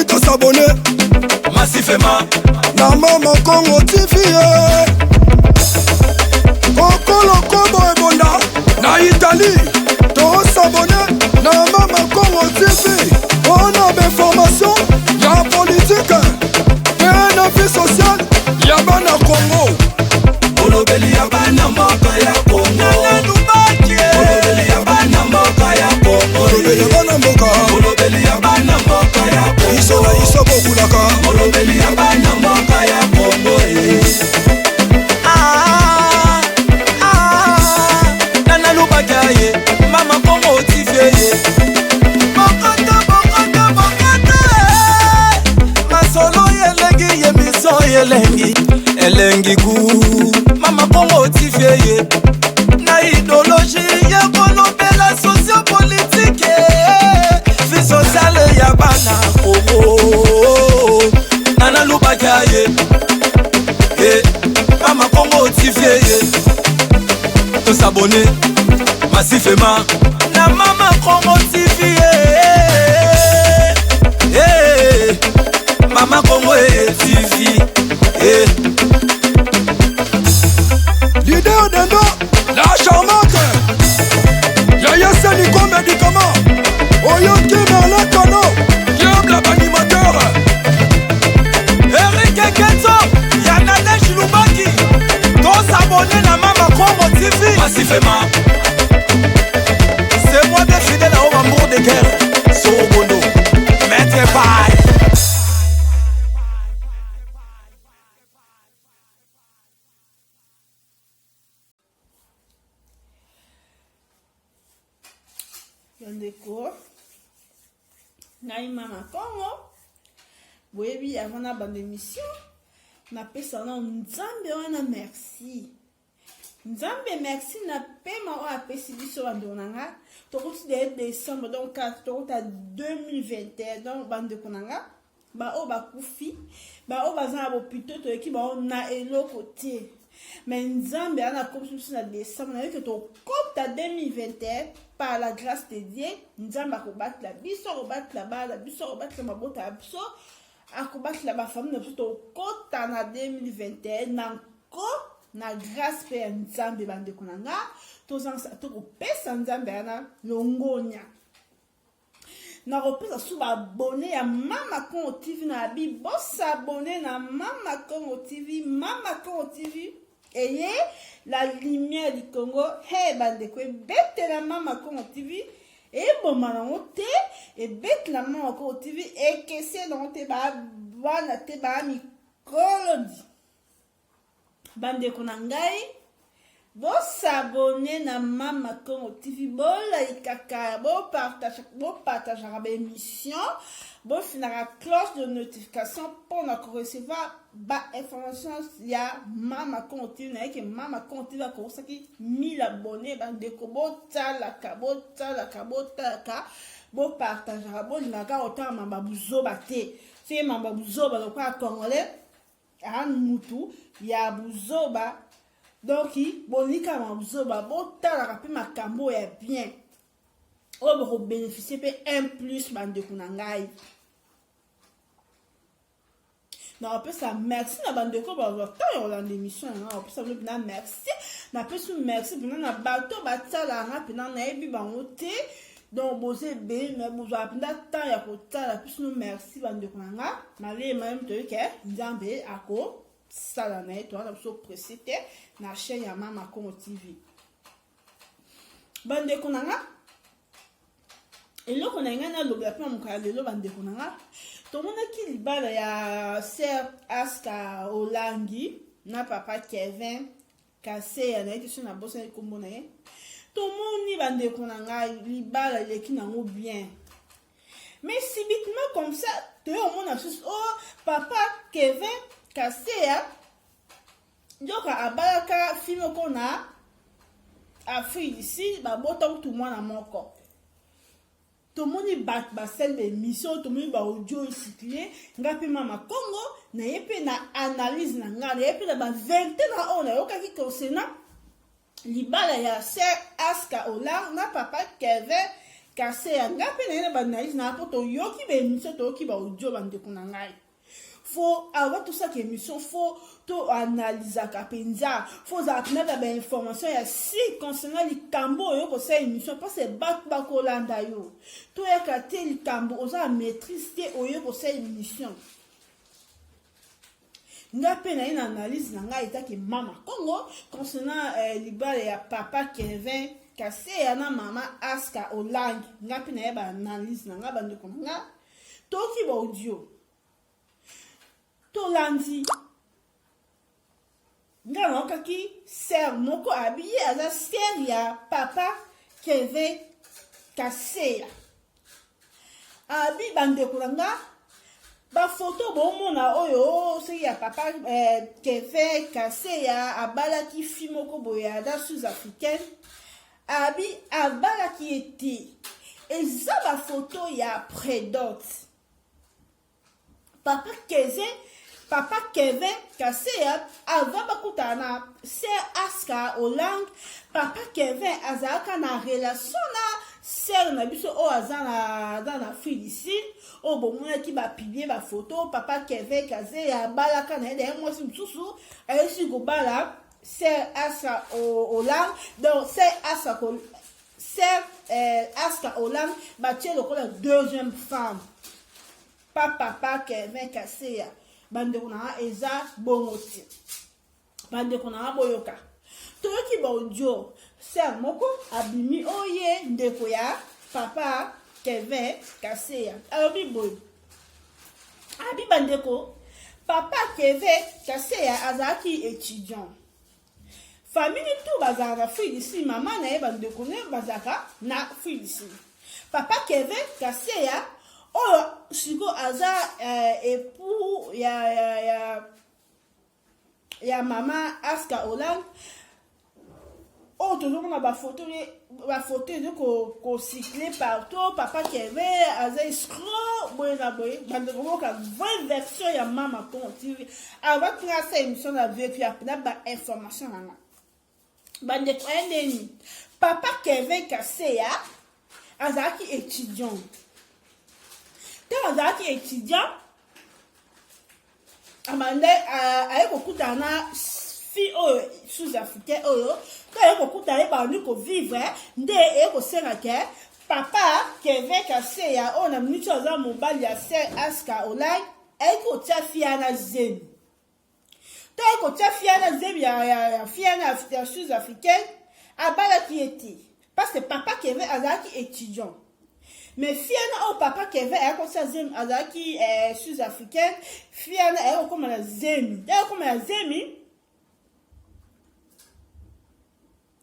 to s'abonner massivement na Mama Congo TV. Kokolo Kobo Ebonda na Italie, to s'abonner na Mama Congo TV. On a d'informations, y'a politique, y'a un vie sociale, y'a bana Congo. Olobeli ya bana mboka ya Congo. Olobeli ya bana mboka ya Congo. Olobeli ya bana mboka. Olobeli ya bana mboka ya Congo. Iso na iso bokulaka. Olobeli ya bana mboka ya Congo. Nana lubaka ye, Mama Congo TV ye. Bokata bokata bokata. Masolo yelengi yemiso yelengi. Elengi ku Mama Congo TV ye. Na idéologie ya kolobela sociopolitique. Vie sociale ya bana Congo. Nana lubaka ye. Mama Congo TV ye. To s'abonner massivement na Mama Congo TV ye. Mama Congo TV L'idée d'Endo, la charmante Yaya Seliko médicament Oyoki Merlin Kano Diable l'animateur Eric Kenzo Yanade Chilubaki. To s'abonner na Mama Congo TV massivement. C'est moi des fidèles à Obambour de guerre Sorobondo Maître Baye. Ndeko ngai Mama Congo boyebi avant na bande émission na pesa na nzambe wana merci merci na pema o apesi biso bando nanga tokuti de décembre donc tokuta 2021 donc bande konanga ba o bakufi ba o bazana bo plutôt to eki ba na eloko te mais nzambe ana komisi na décembre na que to compte 2021 par la grâce de Dieu nzambe akobatla la biso akobatla bala biso akobatla mabota ya biso akobatla ba famille na biso to kota na 2021 nanko na grâce pe ya nzambe bande konanga tozansa to kopesa nzambe ana longonya na repesa sous abonné à Mama Congo TV na bi boss abonné na Mama Congo TV et la lumière du Congo hey bande ko bête la Mama Congo TV et bon manangote et bête la Mama Congo TV et que c'est dans te ba bana te ba mi kolodi bande ko nangai bo s'abonner na Mama Congo TV bo like bo partage la émission bo finira cloche de notification pour recevoir ba information ya Mama Congo TV na que Mama Congo TV a commencé 1000 abonnés bande ko bo talaka bo partage bo naka autant mamba buzoba te c'est mamba buzoba le quoi congolais an mutu ya buzoba. Donc, bonika mabuzoba botala kape makambo ya bien. O bo bénéficier pe un plus bande kunangai. Na pe ça merci na bande ko ba temps dans l'émission na pe ça na merci. Na pe sou merci bina na bato batala na pe na ebi bangote. Donc bosé be mais bozo apenda temps ya kotala pe sou merci bande kunanga. Na le même to ke nzambe ako sala na eto na so précité na chaîne ya Mama Congo TV bande konanga eloko na ngana loba pe mukala lelo bande konanga to mona ki libala ya sœur Aska Olangi na papa Kevin Kase ya na eti na bossa ni kombo na ye to moni bande konanga libala leki nango bien mais subitement comme ça te on mona oh papa Kevin Kaseya ndoka abalaka film kona Afrique ici babota tout mwana moko tomoni bat basel be mission tomoni ba audio cyclé ngapi Mama Congo na yepe na analyse na ngana yepe na ba 20 na ona yokaki concernant libala ya sœur Aska Olang na papa Kevin Kaseya ngape na yena banalise na po to yoki ba émission to yoki ba audio bande kuna ngai. Faut avoir tout ça qui émission, faut tout analyser kapenza, faut apprendre des informations ya si concernant les cambo yo ko sa émission parce que back Holanda yo. Tout ya kate les cambo oza maîtriser oyo ko sa émission. Ngape na une analyse na ngai ta ki mama Congo concernant libale ya papa Kevin Kaseya na mama Aska Olang. Ngape na ba analyse na nga bande ko nga toki ba audio. Tolandi nga nokaki ser moko habillé aza ser ya papa Kevin Kaseya abi bandeko nga ba photo bomona oyo se ya papa Kevin Kaseya abalaki fi moko boya da sud-africaine abi abalaki ete eza ba photo ya predot Papa Kevin Kaseya avant bakutana c'est Aska Olang papa Kevin azaka na relation na sœur na biso o azana dans la Philippine o bomona ki ba publier ba photo papa Kevin Kaseya balaka na ede moi susu ayesi go bala c'est Aska Olang donc c'est Aska Olang batie lokola deuxième femme papa Kevin Kaseya bande kuna eza bongoti bande kuna boyoka toyoki ba audio ser moko abimi oye ndeko ya papa Kevin Kaseya abi boy abi bandeko papa Kevin Kaseya azaki étudiant famille tout bazaka fille ici maman na bandeko ne bazaka na fille ici papa Kevin Kaseya oh siko aza époux ya mama Aska Olang oh toujours on a ba photo de ko cycler partout papa Kevin aza escroc boyna boy bande ko ka vraie version ya mama Congo TV avec la émission na vécu ya ba information na bande ko endeni papa Kevin Kaseya azaki étudiant. Quand on a étudiant, Amanda a beaucoup d'années filles sous-africaines, quand il y a beaucoup d'années par nous pour vivre, des héros sénateurs, papa Kevin Kaseya, on a mis sur un mobile ya sœur Aska Olang, et qu'on t'a fiana zem. Tant qu'on t'a fiana zem ya fiana sous-africaine, à bala qui était, parce que papa Kevin azaki étudiant. Mais fiana au papa Kevin est comme ça zemi azaki sud-africaine fiana est comme la zemi d'ailleurs comme la zemi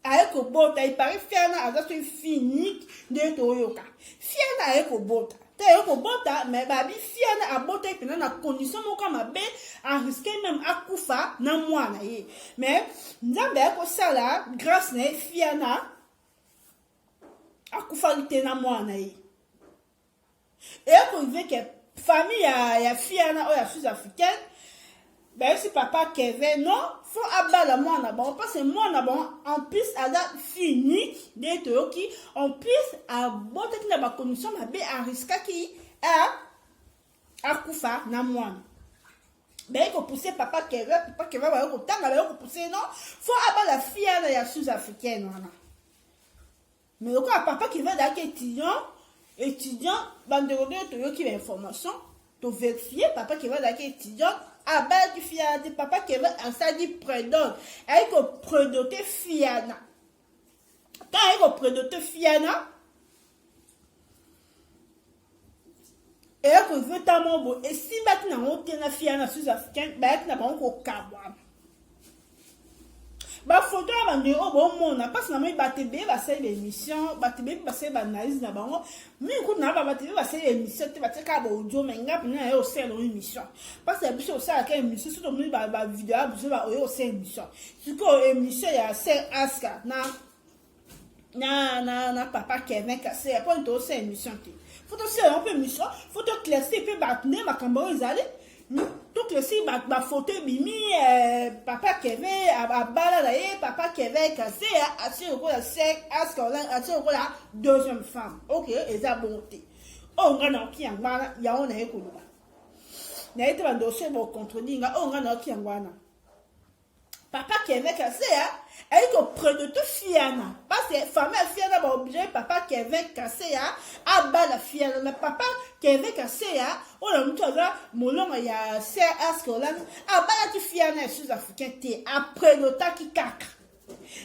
avec au bota il paraît fiana azaki finique de toyoka fiana avec au bota d'ailleurs au bota mais babi fiana a bota et na condition mo comme be a risqué même akufa na mwana ye mais nzambe ko sala grâce na fiana akufa lite na mwana ye. Et qu'on veut que famille ya fiana ou ya sud-africaine ben si papa Kevin non faut abattre moi na bon parce que moi na bon en plus à la fini de toki en plus à botte na ba condition ma be à risque qui a kufa na moi ben ko pousser papa Kevin va ko tanga ba ko pousser non faut abattre la fiana ya sud-africaine wana mais quoi papa qui va d'ailleurs étudiant bande de toyoki l'information to vérifier papa qui va d'ailleurs étudiant à bas du fiana papa qui va en ça dit prédot avec ko prédoter fiana quand avec ko prédoter fiana et ko veut ta mobo et si maintenant on tient la fiana sud-africaine ba na ba ko kabwa ba photo ba nde o bo mona parce na moi ba tebe ba sa émission ba tebe ba sa ba analyse na bango mi ko na ba tebe ba sa émission te ba teka ba audio menga pina e o sa émission parce que biso sa ka émission so mi ba vidéo biso ba o sa émission siko émission ya c'est Aska na papa Kevin Kaseya point to sa émission te photo c'est un peu émission photo classée pe ba tene makambo ezali to outre si ma photo bimi papa Kevin abala na ye papa Kevin cassé assis au la sec assis au la deuxième femme ok et ça bonté on nga na ki ngwana ya on na ekoloba na ete ba dossier bo contredire nga on nga na ki ngwana papa Kevin cassé elle est auprès de tout fiana parce que femme fiana ba obligé papa Kevin cassé a bala fiana mais papa Kevin cassé on a mutu za molonga ya ser askolan a bala ti fiana sud-africain te après le temps qui kaka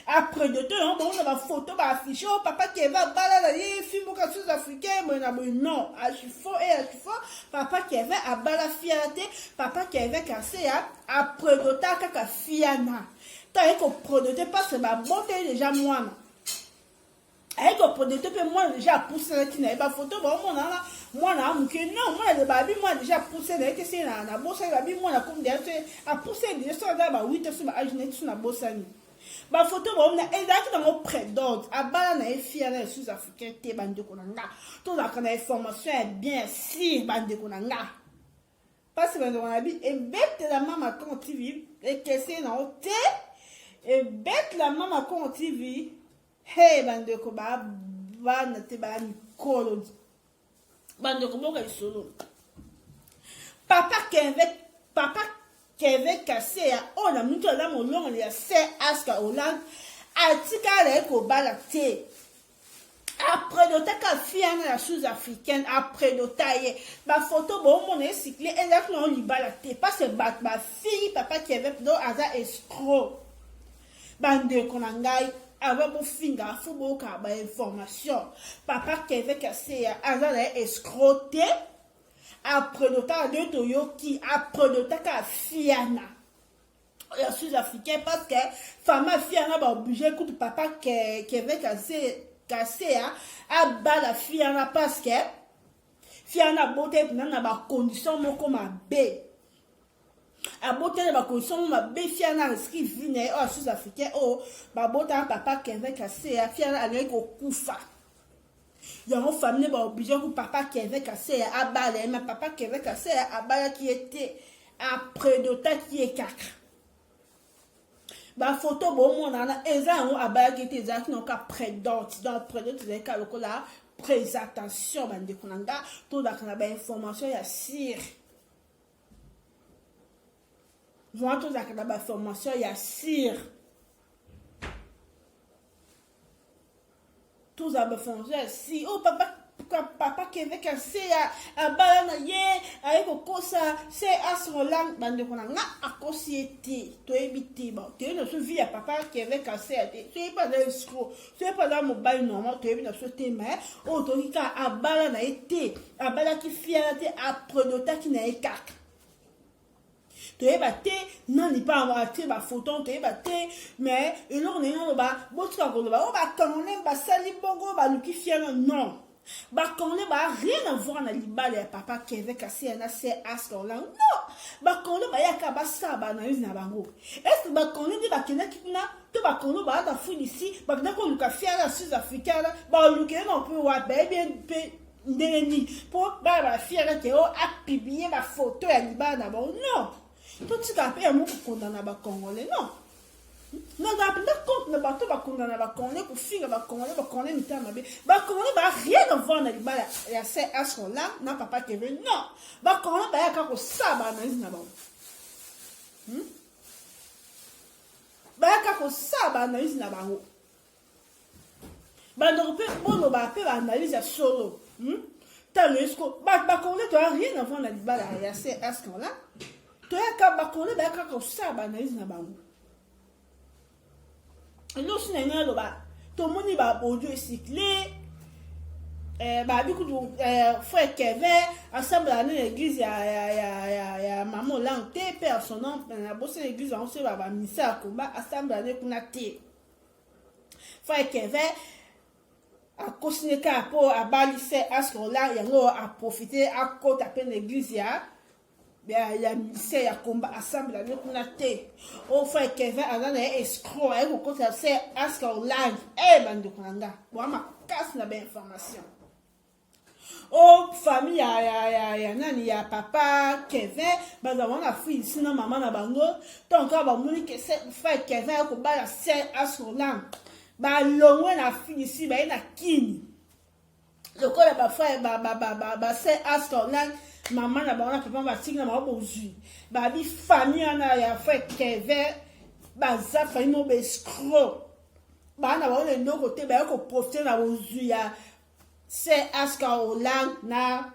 après de temps on a ma photo ba affiché papa Kevin bala la ye film ka sud-africain mais na non a chifo papa Kevin a bala fiana te papa Kevin cassé après le temps kaka fiana t'as que produit parce que ma bonté déjà moi avec le produit peut moi déjà poussé qui n'est pas photo bon moi là non moi le baby moi déjà poussé là que c'est na bossa baby moi là comme derrière a poussé déjà ça là ba 8 sur ba ajne sur na bossa ni ba photo bon na exact dans mon près d'ordre a bala na fia na sud-africain te bande ko nga tout la kana information est bien si bande ko nga parce que on a dit et bête la maman quand tu vis et que c'est na te et bête la maman quand tu vis hey bande ko ba na te ba ni kolo bande ko mo ka solo papa Kevin cassé on a mutu la mo long ya c'est aska Hollande atika le ko balate après de ta fiana la sud-africaine après de taille ma photo bon mon cyclé exactement li balate pas se battre ma fille papa Kevin do aza escroc bande konangai ava bo finga fubo ka ba information papa Kevin cassé aza la escroqué après de ta de toyoki après de ta fiana la sud-africaine parce que femme fiana ba obligé écoute papa Kevin cassé a bala fiana parce que fiana bote na ba condition moko mabe a bote na ba condition mabe fiana risque vine o sud-africain o ba bota papa Kevin cassé fiana allait ko kufa yango famille ba obligé ko papa Kevin cassé a bala mais papa Kevin cassé a bala qui était après de temps qui est caca ba photo bon mon na ezan a bala qui était exact non ka près d'autres dans près d'autres les cas là présentation bande konanga tout da kana ba information ya sir voit tout da kana ba information ya sir tout da ba information ya si oh papa Kevin cassé a bala na ye avec kosa c'est à son langue bande konanga a société to éviter ba tu ne se vit à papa Kevin cassé tu pas dans escroc tu pas dans mobile normal tu éviter ce thème oh to ka a bala na été a bala qui fianté a prenota qui na ekak tu ebate non ni pas avoir te ba photo tu ebate mais et non non ba botka ko ba o ba kanone ba sali bongo ba lu qui fiana non ba konne ba rien à voir na libala ya papa Kevin cassé na c'est askola non ba konne ba ya ka ba saba na yuna bango est ba konne di ba kena kitna to ba konne ba ta funi ici ba na ko luka fiana sud-africaine ba luka non peut wa ba bien ndeni pour ba fiana ke o a publier ma photo ya libala na bon non tout ce qu'a fait mo ko na ba congolais non non compte na bato bakunda na bakone ku finga bakone mitama be bakone ba rien à voir na libala ya c'est à son là na papa Kevin non bakone ba ya ka ko saba na zina ba ba ya ka ko saba na zina ba ho ba donc pe bono ba pe ba analyse solo talisco bakone to rien à voir na libala ya c'est à son là to ya ka bakone ba ya ka ko saba na zina ba ho nous sommes là tout le monde va audio cyclé bah du coup frère Kevin ensemble à l'église ya maman lanté personne na bosse l'église on se va ministère combat ensemble à kuna té frère Kevin a continué ka pour a balisser à ce là yango a profiter à côté à peine l'église ya ya ministère ya combat ensemble avec kuna té o frère Kevin azana escroc et ko ça c'est aska online bande konanga wa ma casse na ben information Oh, famille, ya nani, ya papa, Kevin, bah, on a fille ici, non, maman, na bango. Donc, on va mourir que c'est frère Kevin, qu'on bat la serre à son langue. Bah, l'homme, la fille ici, bah, il a kini. Le corps, bah, frère, bah, serre à son langue. Maman, na bango, papa, bah, tigre, na bango, bonjour. Bah, bi famille, on a, ya frère Kevin, bah, ça, famille, mon escroc. Bah, na bango, de l'autre côté, bah, qu'on profite, na bonjour, ya. C'est Aska Hollande na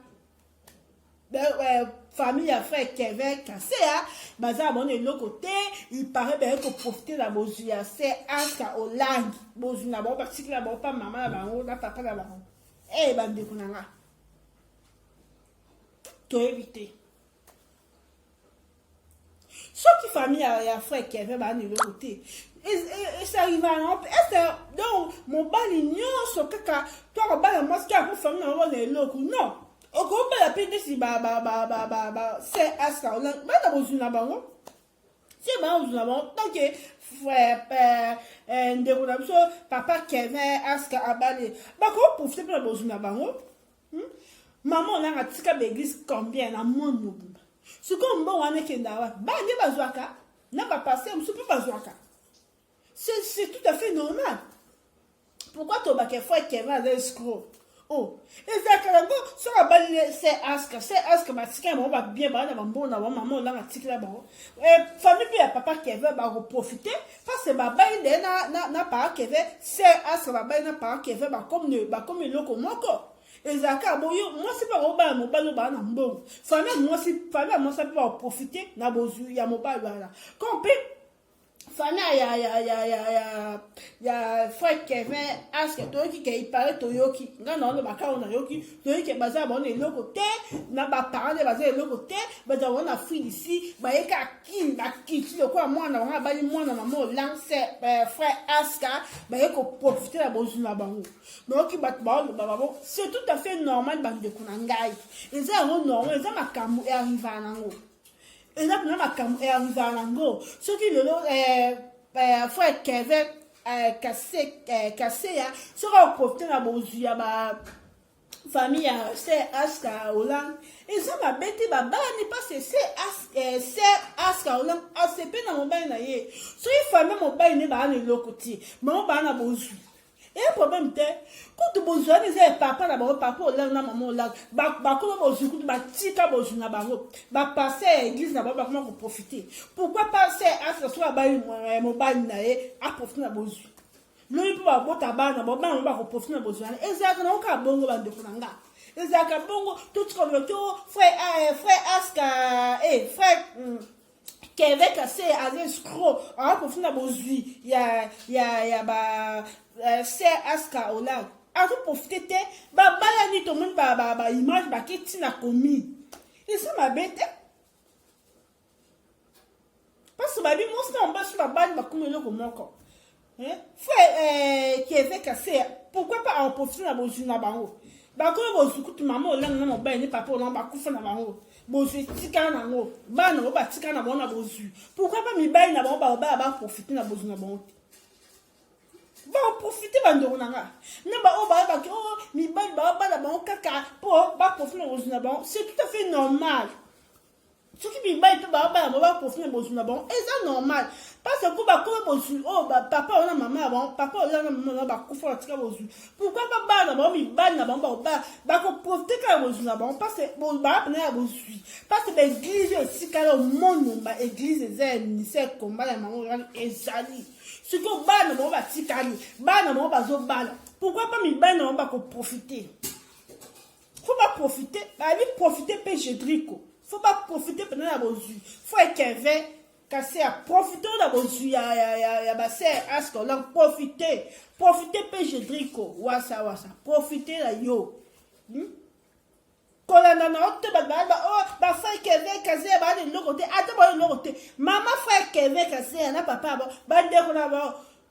famille à frère Kevin cassé hein baza bon de l'autre côté il paraît bien que profiter de la bozia c'est Aska Hollande bozina bon parce que la bon pas maman la bango na papa la bango eh bande kunanga to éviter ce qui famille à frère Kevin ba de l'autre côté et ça arrive à donc mon bali nyonso kaka toi ba la mosquée pour famille na le loko non o ko ba la pede si ba c'est Aska Hollande ba na bozuna bango c'est ba bozuna bango tant que frère ndeko so papa Kevin Aska abale ba ko profiter pour bozuna bango maman on a tika l'église combien na monde ce qu'on bon wana kenda wa ba nge bazwaka na ba passer on peut bazwaka. C'est tout à fait normal. Pourquoi tu as fait Kevin à l'escroc? Oh, et ça, sur la balle, c'est Aska, on va bien, bon, maman, là, famille, puis papa Kevin va profiter, parce que ma balle n'a pas Kevin, c'est Aska, ma balle n'a pas Kevin, comme le loco, et Zaka, bon, moi, c'est pas mon balle, bon, famille, moi, ça peut profiter, n'a pas il y a mon balle, là. Compris? Famille ya frère Kevin ask toyoki ke ipare toyoki ngana on ba ka on yoki toyoki baza ba on eloko te na ba parents baza eloko te baza on a fille ici ba eka kin ba kiti le kwa mwana on ba li mwana maman lance frère Aska ba eko profiter la bozuna bango donc ba bon c'est tout à fait normal ba de kunangai eza normal eza makambo e arriva nango. Et là, ma cam est arrivé à l'ango. Ce qui le frère Kevin cassé, sera profité la bozia, ma famille, c'est Aska Hollande. Et ça m'a bêté, bah, n'est pas c'est Aska Hollande, ACP dans mon bain. So, il faut même mon bain, n'est pas le côté. Mais on va en bozu. Et le problème c'est quand tu besoin de papa d'abord papa là na maman là ba comment bozu ku ba tika bozu na bango ba passer église na ba comment profiter pourquoi passer à ce soit ba mon ba na a profiter na bozu lui pour ba bota ba na ba ba profiter na bozu et ça na ka bongo ba de kunanga et ça ka bongo tout comme le frère Aska frère Kevin cassé à l'escroc a profiter na bozu ya ba c'est Aska Hollande a tout profité ba ni tout monde ba image ba qui na commis et ça m'a bête parce que ba bi mo sta on ba sur ba comme le comme encore frère Kevin cassé pourquoi pas en profiter na bozu na bango ba ko bozu ku maman Hollande na mo ba ni papa Hollande ba ku fa na bango bozu tika na ngo ba na ba tika na bona bozu pourquoi pas mi ba na ba profiter na bozu na bango va profiter bandonanga na ba o ba mi ba na ba kaka po ba profiter na ba c'est tout à fait normal ce qui mi ba ba profiter na ba et ça normal parce que ba ko bozu o ba papa on a maman papa on a maman ba ku fa tika bozu pourquoi pas ba na ba mi ba na ba ko profiter ka bozu na ba parce que bo ba na bozu parce que l'église aussi ka le monde ba église zen c'est combat la maman ezali. Ce que bana mo ba tikali bana mo ba zo bana pourquoi pas mi bana mo ba ko profiter faut pas profiter ba lui profiter pêche drico faut pas profiter pendant la bozu faut Kevin casser à profiter de la bozu ya ba c'est Aska Hollande profiter pêche drico wasa profiter la yo kolanda na ote ba frère Kevin casé ba de l'autre côté ata ba de l'autre côté maman frère Kevin casé na papa ba ndeko na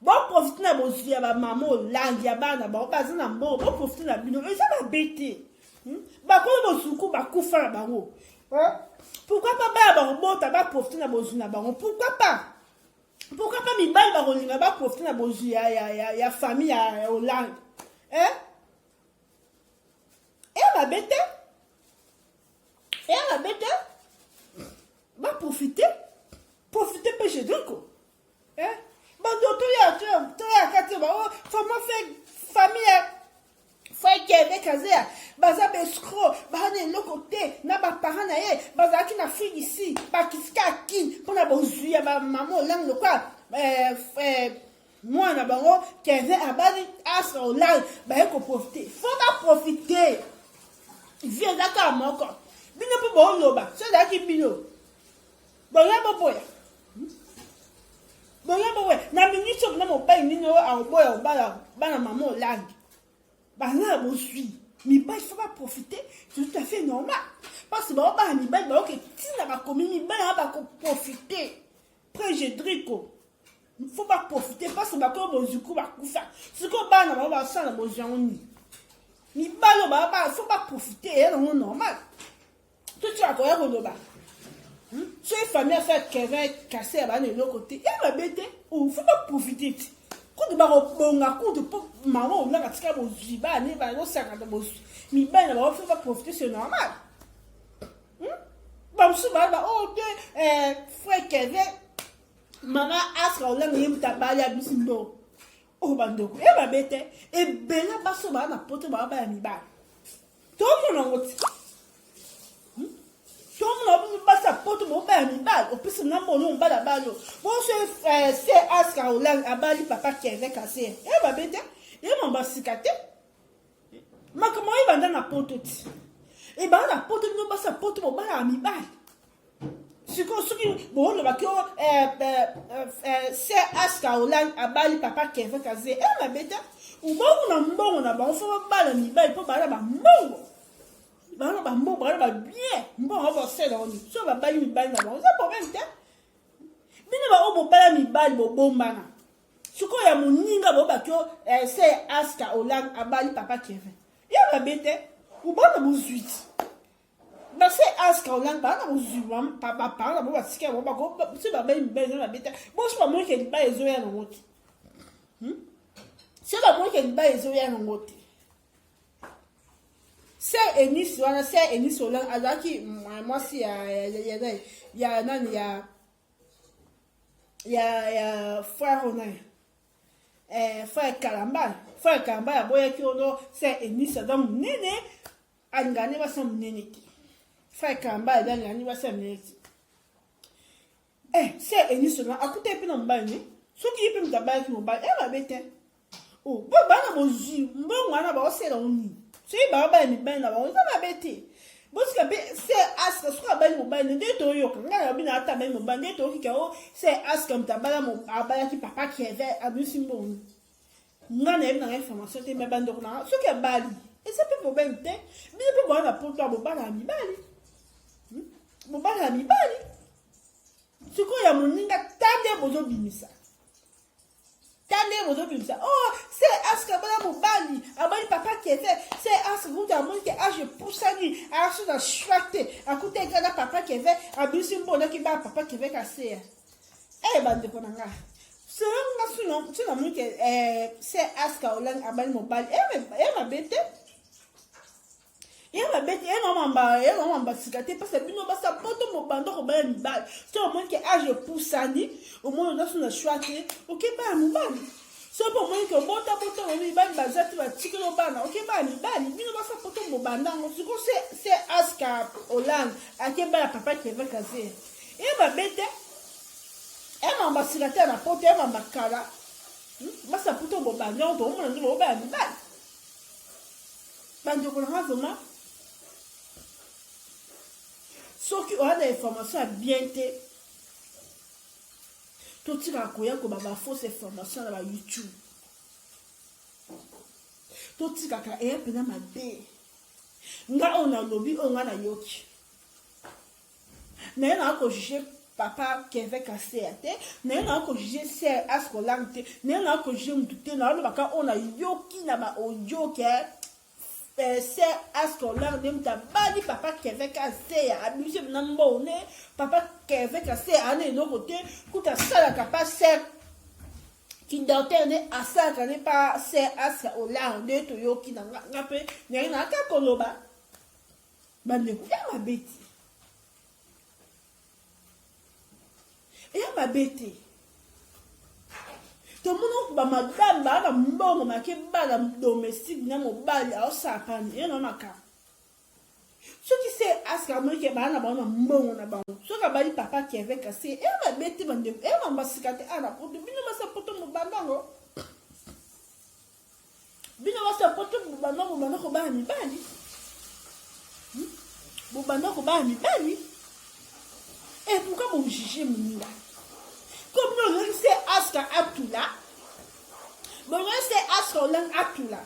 ba profiter na bozu ya ba maman Hollande ya ba na ba zina mbo profiter na bino et ça va bêter ba ko bozuku ba kufa na bango pourquoi pas ba bota ba profiter na bozu na bango pourquoi pas mi ba rolinga ba profiter na bozu ya famille ya Hollande ma bête. Et la bête. Va profiter. Profiter pour chez Druko. Hein? Bon, donc, tu as quatre famille. Faut qu'il avec Azea, baza bescro, bahane lokote, na ba parents na ye, baza ki na fille ici, ba kiska ki, pour na bozuya ba maman lang lo quoi, moi na bango, Kevin abali as au lang, ba yeko profiter, faut pas profiter. Viens d'accord moko. Bino po bo loba, so da ki bino. Boya boya. Boya boya, na minute na mo pa ni no a boya ba na maman lang. Bah là, mon suis. Mais bah, il faut pas profiter. C'est tout à fait normal. Parce que bah, mi bah, ok, si n'a pas commis, mi bah, on va profiter. Après, j'ai drico. Il faut pas profiter. Parce que bah, comme mon zuku va couper. Ce qu'on bah, on va ça, la motion. Mi bah, il faut pas profiter. C'est normal. Tout ça, quoi, on va. Si une famille a fait Kevin casser à l'autre côté, il va bêter. Il faut pas profiter. Quand tu vas au maman, on a un petit peu de ziba, on va au sac de bos. Mais ben, on va profiter, c'est normal. Bon, souvent, ok, frère Kevin, maman, asra, on a un tabac à bisimbo. Oh, bandoko, et ma bête, et ben, là, bas, souvent, on a poté, on va à mi bas. Tout le monde en route. Tout le monde passe à porte mon père, mi bal, au plus non, on va la balle. Bon, c'est Aska ou lang, à bali papa qui avait cassé. Eh, ma bête, et mon bassicaté. Ma comment il va dans la porte? Et ben, la porte, nous passe à porte mon bal à mi bal. C'est comme ce qui, bon, le bac, c'est Aska ou lang, à bali papa qui avait cassé. Eh, ma bête, ou bon, on a bon, on fait un bal à mi bal, pour baler ma mongo. Bah non, bah bon, bah bien. Bon, on va faire on dit. Ça va pas une balle là-bas. Ça problème t'es. Mais ne va au pas mi balle bon bana. Ce qu'on y a mon ninga bon bah que c'est Aska Olang abali papa qui fait. Il va bête ou bon na mon suite. Bah c'est Aska Olang bah na mon suite papa parle bon bah c'est bon bah c'est bah une belle na bête. Bon c'est pas moi qui est pas les oeufs en route. C'est pas moi qui est pas les oeufs en route. C'est Enis, voilà, c'est Enis Solang. Alors qui, moi, si il y a frère Ronan, frère Kalamba, boya qui ono, c'est Enis, donc néné, angane va s'en néné. Frère Kalamba, angane va s'en néné. C'est Enis Solang. À côté de mon bain, ce qui peut me tabac qui me bat, elle va bête. Oh, bon, bah, mon jus, bon, on a pas c'est dans si baba ni ben na on va bêter parce que c'est ask soit ben mo ben de to yo nga bi na ta ben mo ben de to ki ka o c'est ask comme ta bala mo abaya ki papa qui avait abusi mo nga na na information te me ben do na so que bali et ça peut problème te mais peut bon na pour toi mo bala mi bali mo bala mi bali ce ko ya mo ninga tande bozo bimisa. Oh, c'est Aska Bala Mobali, Abali papa qui est fait, c'est Aska Gouda Moun qui a je pousse à lui, à se la chouette, à côté de papa qui est fait, à Bussimbo, qui bat papa qui est cassé. Eh, bande de Konanga. C'est un nom qui c'est Aska Olan Abali Mobali, et ma bête. Et ma bête, et non, basikate, parce que bino basa poto mo bando ko ba mi bal. C'est au moins que age poussani, au moins on a son chouaté, OK ba mi bal. C'est pour moi que bota mi bal bazati ba tikelo bana, OK ba mi bal. Bino basa poto mo banda, c'est Aska Hollande, à qui ba papa qui va casser. Et ma bête, et ma basikate na poto et ma makala. Basa poto mo banda, on mo no ba mi bal. Bando ko na vraiment. Sauf qu'il y a des informations à bien te. Tout ce qui a une fausse information dans YouTube. Tout ce qui a une information à bien. Nga on a lobby, on a yoki. N'a pas jugé papa qui avait cassé à terre. N'a pas jugé c'est à ce qu'on l'a dit. N'a pas jugé un douté. N'a pas on a yoki n'a pas yoki. C'est à ce qu'on l'a dit, papa qui avait cassé à abusé de papa qui avait cassé à aller de l'autre côté, pour que ça la capacité qui d'alterner à ça, qui n'est pas c'est à ce qu'on l'a dit, qui n'a pas koloba. bandeko ya mabeti eya mabete tomono ba madame ba mbongo make bala domestique na mobali aosapani ena maka soki se aska moke bana ba na mbongo na bango soki bali papa qui avait cassé eya mabete bandeko eya mambasikate ana poto bino basa poto mobandango bino basa poto mobandango bana ko bana mibali bobanda ko bana mibali et pourquoi vous jugez moninga comme nous c'est aska atula bon c'est aska lang atula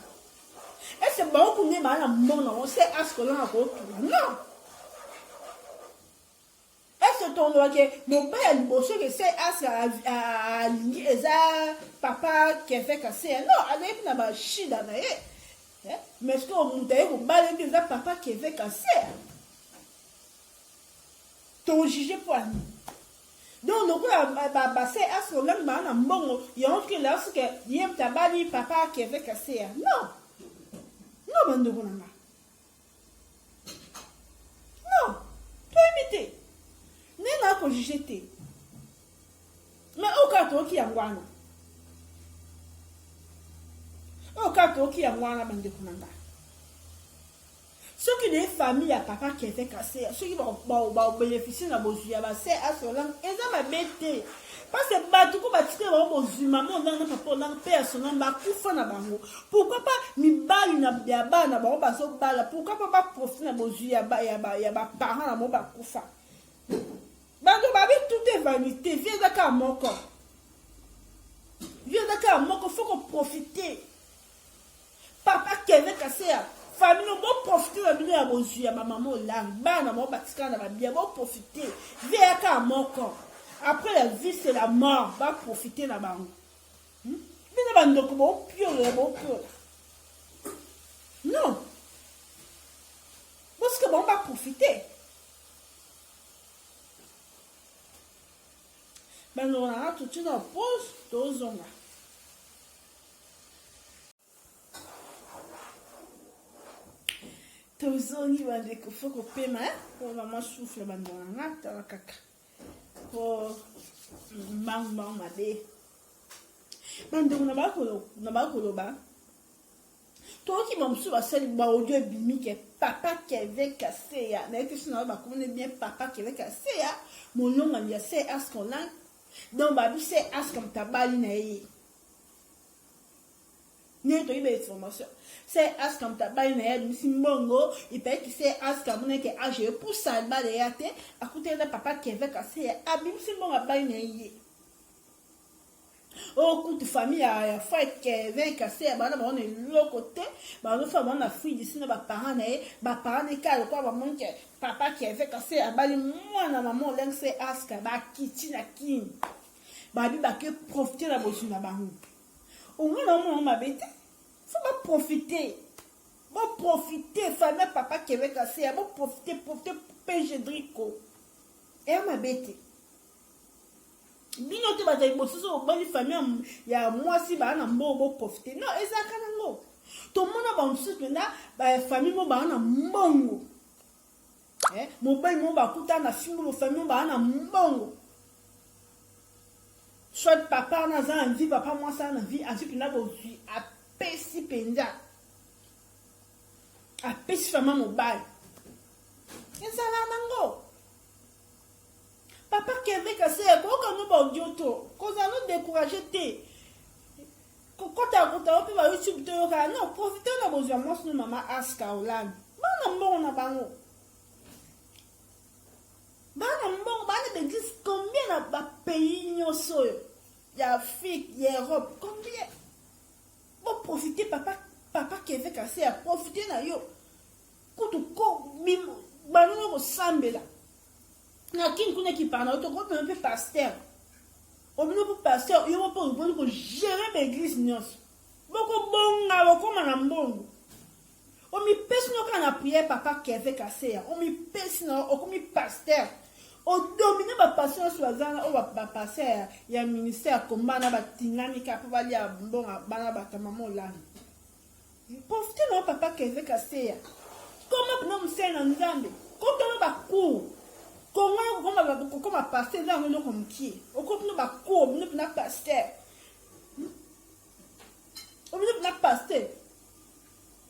et c'est bon qu'on est mal mon c'est aska lang atula non et c'est ton loi que mon père bosse que c'est aska à eza papa qui a fait casser non avec na ba shida na mais est-ce qu'on mutaye ko bale que eza papa qui a fait casser ton juger pour lui. Donc, le coup, c'est à ce moment-là, il y a un truc là, c'est que il y a un papa qui avait cassé. Non. Non, bande de bonhommes. Non. Tu es imité. N'est-ce pas que j'ai jeté. Mais au cas où il y a un guano. Au cas où il y a un guano, bande de bonhommes. Ceux qui ont des familles à papa qui étaient cassés, ceux qui vont bénéficier de la bougie, c'est à ce moment-là, ils ont bêté. Parce que tout le monde a dit que papa personne n'a pas na bango. Pourquoi pas mi bali na biaba na bango baso bala? Pourquoi pas profiter na bougie ya ba parents na mo ba kufa? Bando babi tout est vanité, viens d'accord mon corps. Viens d'accord mon corps, faut qu'on profite. Papa qui avait cassé famille bon profiter de bien à vos yeux à ma maman là bana mon batika na bien bon profiter viens à mon corps après la vie c'est la mort va profiter là bas bien bando ko bon pio non parce que bon va profiter ben on a tout de suite en pause deux ans là. Tozongi bandeko foko pema pour maman souffle bandona ta kaka pour maman mabe bandeko na ba koloba to ki mamsu ba sel ba audio bimi ke papa qui avait cassé ya na été sinon ba connaît bien papa qui avait cassé ya mon nom a dit c'est à ce qu'on a donc ba bi c'est à ce comme tabali na yi n'est to ibe information c'est as comme ta baille na mbongo il peut que c'est as comme on que âge pour ça ba de yate à côté de papa qui avait cassé abim mbongo baille na yi au coup de famille a fait qui avait cassé ba na on est l'autre côté ba no fa na fille d'ici na ba parents ne ka quoi ba mon que papa qui avait cassé a bali moi na maman leng c'est as ka ba kiti na kin ba bi ba que profiter la bosu na ba au moins on m'a bêté. Faut pas profiter. Bon profiter, famille papa qui avait cassé, bon profiter, péger drico. Et on m'a bêté. Bino te bataille bosso so bali famille ya moi si ba na mbo profiter. Non, ezaka nango. To mona ba msusu na ba famille mo ba na mbongo. Mo ba mo ba kuta na fimbo famille ba na mbongo. Soit papa na za envie, papa moi ça na vie, ensuite na bo vie a pesi penza. A pesi fama mobile. Eza na nango. Papa qui avait cassé, quoi nous ba dioto, qu'on a nous décourager té. Quand on peut va YouTube te non, profiter na bo moi no maman aska olan. Bana mbongo na bango. Bana mbongo bana de combien na ba pays nyoso. Il y a Afrique, il y a Europe, combien? Bon, profiter, papa qui avait cassé, à profiter na yo. Koutou, bim, banou au sambe là. Na kin kune qui parle, on te compte un peu pasteur. On me dit pasteur, yo pas pour gérer l'église nyos. Boko bonga, boko manambongo. On me pèse no quand on a prié papa qui avait cassé. On me pèse no, on me pasteur. On domine ma passion sur la on va passer il y a ministère comme bana batingani ka pour aller à bon bana batamaman là. Profitez non papa qui avait cassé. comment nous sommes en Zambie? Quand on va court, comment passer là, on comme qui? On comprend pas court, on ne peut pas passer. On ne peut pas passer.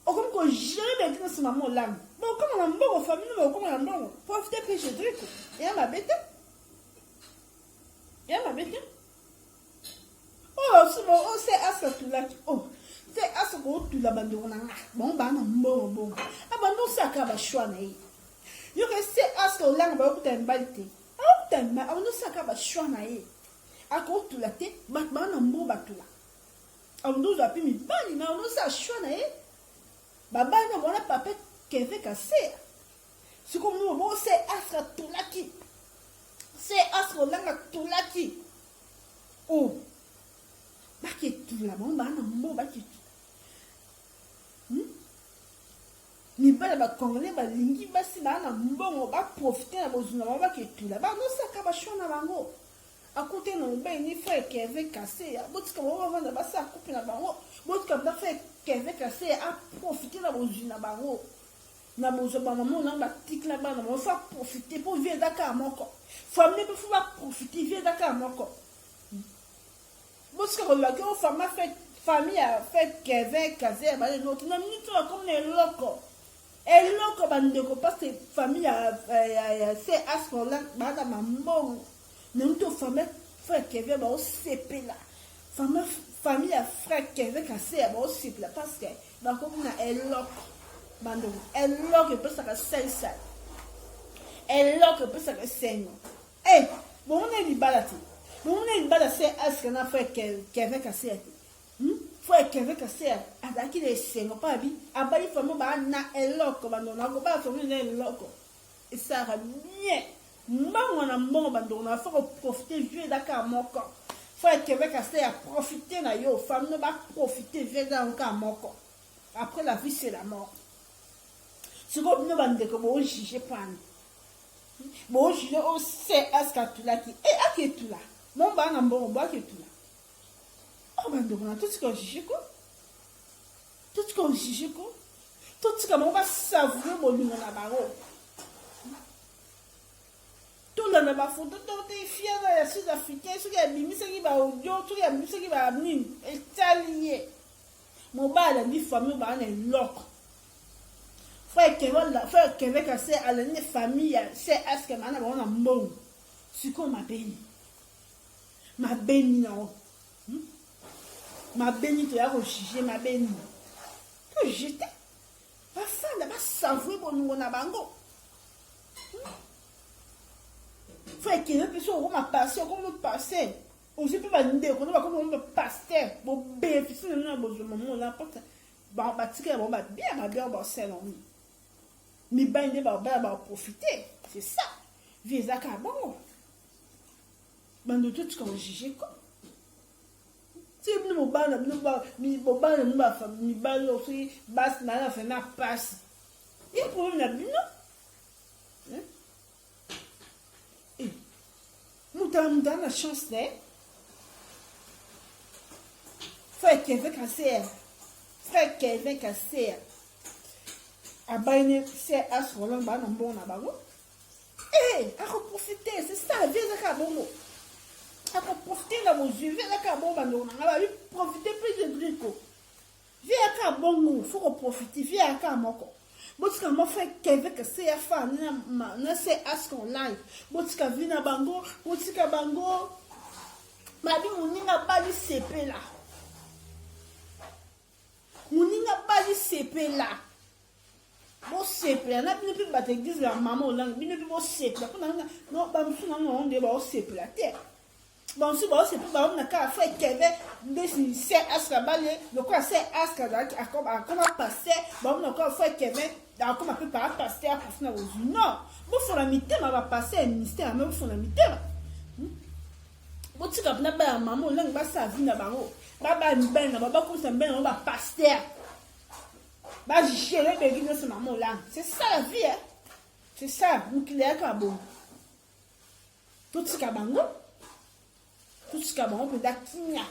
On comprend que jamais bien ce maman là. Bon, comme on a un bon famille, comme on a un bon, profitez puis je dis. Et elle m'a bête. Et elle m'a bête. Oh, c'est à ce que là. Oh. C'est à ce que tu l'as abandonné. Bon, bon. Abandon ça à choix. Il reste à ce que là, on va vous t'emballer. On ne sait pas choix. À cause de la tête, Batman en bon batula. On nous a pu me bannir, mais on ne sait choix. Baba, on a pas fait qu'elle fait casser. C'est comme nous, c'est à ce que tout la qui. C'est à ce que là, tout la qui. Oh. Baki tout la bon, bon, baki tout. Ni ba ba congolais ba lingi ba si ba na mbongo ba profiter na bozuna ba ke tout là ba no saka ba shona bango à côté no ba ni fait qu'avec cassé ya botika ba vendre ba sa couper na bango botika ba fait qu'avec cassé à profiter na bozuna bango na bozo ba maman na ba tik la ba na mo fa profiter pour vivre Dakar moko famille pe faut ba profiter vivre Dakar moko botika ko la ko famille a fait qu'avec cassé ba les autres na minute comme les locaux. Et là, bandeko parce que famille c'est à ce moment-là, madame maman, nous tous famille frère qui veut au CP là, famille frère qui veut casser au CP là parce que donc on a elok bandeko, elok peut ça casser ça, elok peut ça casser. Eh, bon on est libalati, c'est à ce qu'on a fait qui veut casser. Frère qui veut casser à qui les sènes pas bien à il faut na eloko bandona ko ba so ni eloko et ça va bien mbango na mbongo bandona faut profiter vieux Dakar moko frère qui veut casser à profiter na yo femme ne va profiter vieux Dakar moko après la vie c'est la mort ce qu'on ne bande que bon juger pas bon juger on sait à ce que tu là qui et à qui tu là mon ba na mbongo ba qui tu là. Oh, ben, tout ce qu'on juge, quoi. Tout ce qu'on juge, quoi. Tout ce qu'on va savourer, mon nom, on a barreau. Tout le monde va foutre, tout est fier de la Sud-Africaine, ceux qui a mis, ceux qui va au Dieu, ceux qui a mis, ceux qui va venir, et t'allier. Mon bas, la vie famille, va en être loco. Frère Kevin, cassé à la famille, c'est à ce que maintenant, on a bon. Ce qu'on m'a béni. Ma béni, non. Ma béni, tu as rechiché, ma béni. Que j'étais. Ma femme n'a pas savoué pour nous, on a bango. Frère, qui ne peut pas passer, comment passer. Aussi, peut pas nous dire, comment on peut passer. Bon, bénéficier de nous, moment là, bah, bien, ma bien, bah, c'est l'ennui. Mais ben, il va profiter. C'est ça. Visa Kabongo. Ben, de tout ce qu'on juge, quoi. Si nous passe. Il y a un problème là. Nous avons la chance là. Frère Kevin casser. Frère Kevin casser. Abaine c'est à ce moment là bon na bango. Eh, à profiter, c'est ça, viens à Kabongo. À profiter dans vos yeux, viens à Kabongo, on va profiter plus de brico. Viens à Kabongo, il faut profiter, viens à Kabongo. Botika mo fait Kevin casser à faire na c'est à ce qu'on live. Botika vina bango, botika bango. Ma bi moninga ba di CP là. Moninga ba di CP là. Bon CP là, na bi ne peut pas te dire la maman là, bi ne peut pas CP là. Non, ba msu na on de ba CP là terre. Bon si ba CP ba on na ka fait Kevin de c'est à ce balé, le quoi c'est à ce que comment passer, ba on na ka fait Kevin. Donc, on peut pas passer à passer aux non. Bon, faut la mité, on va passer à ministère, mais faut la mité. Bon, tu as pas de maman, là, on va s'avoir na bango. Baba ni ben, na baba comme ça ben, on va passer. Bah, j'ai les bébés de ce maman là. C'est ça la vie, hein. C'est ça, nucléaire carbone. Tout ce cabango, tout ce cabango peut d'actinia.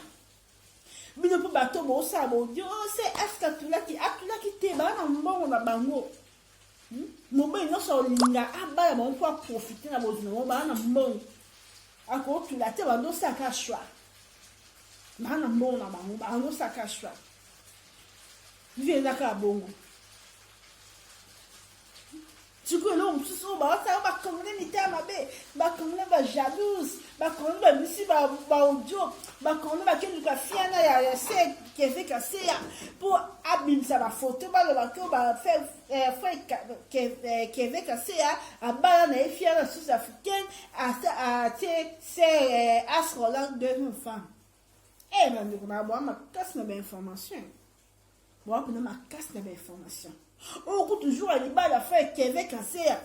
Mais ne peut pas tomber au sabot. Dieu, c'est est-ce que tu l'as qui t'es bas dans le bon on a bango. mobali nyonso olinga abala bango mpo aprofite na bozima bango baa na mbongo akotula te bandosaka shwa baa na mbongo na bango bandosaka shwa vie ezaka bongo sikoyo eloko mosusu oyo baosaka bakongole mitema mabe bakongole bajalouse bakongole babisi baaudio bakongole bakenduka fiana ya se keveka seya mpo abimisa bafoto balobaki oyo bafe keveka seya abala na ye fiana sous africaine atie se asroland deuxième femme bandeko na boa makasi na bainformation boa mpena makasi na bainformation oyo toujours alibala frère Kevin Kaseya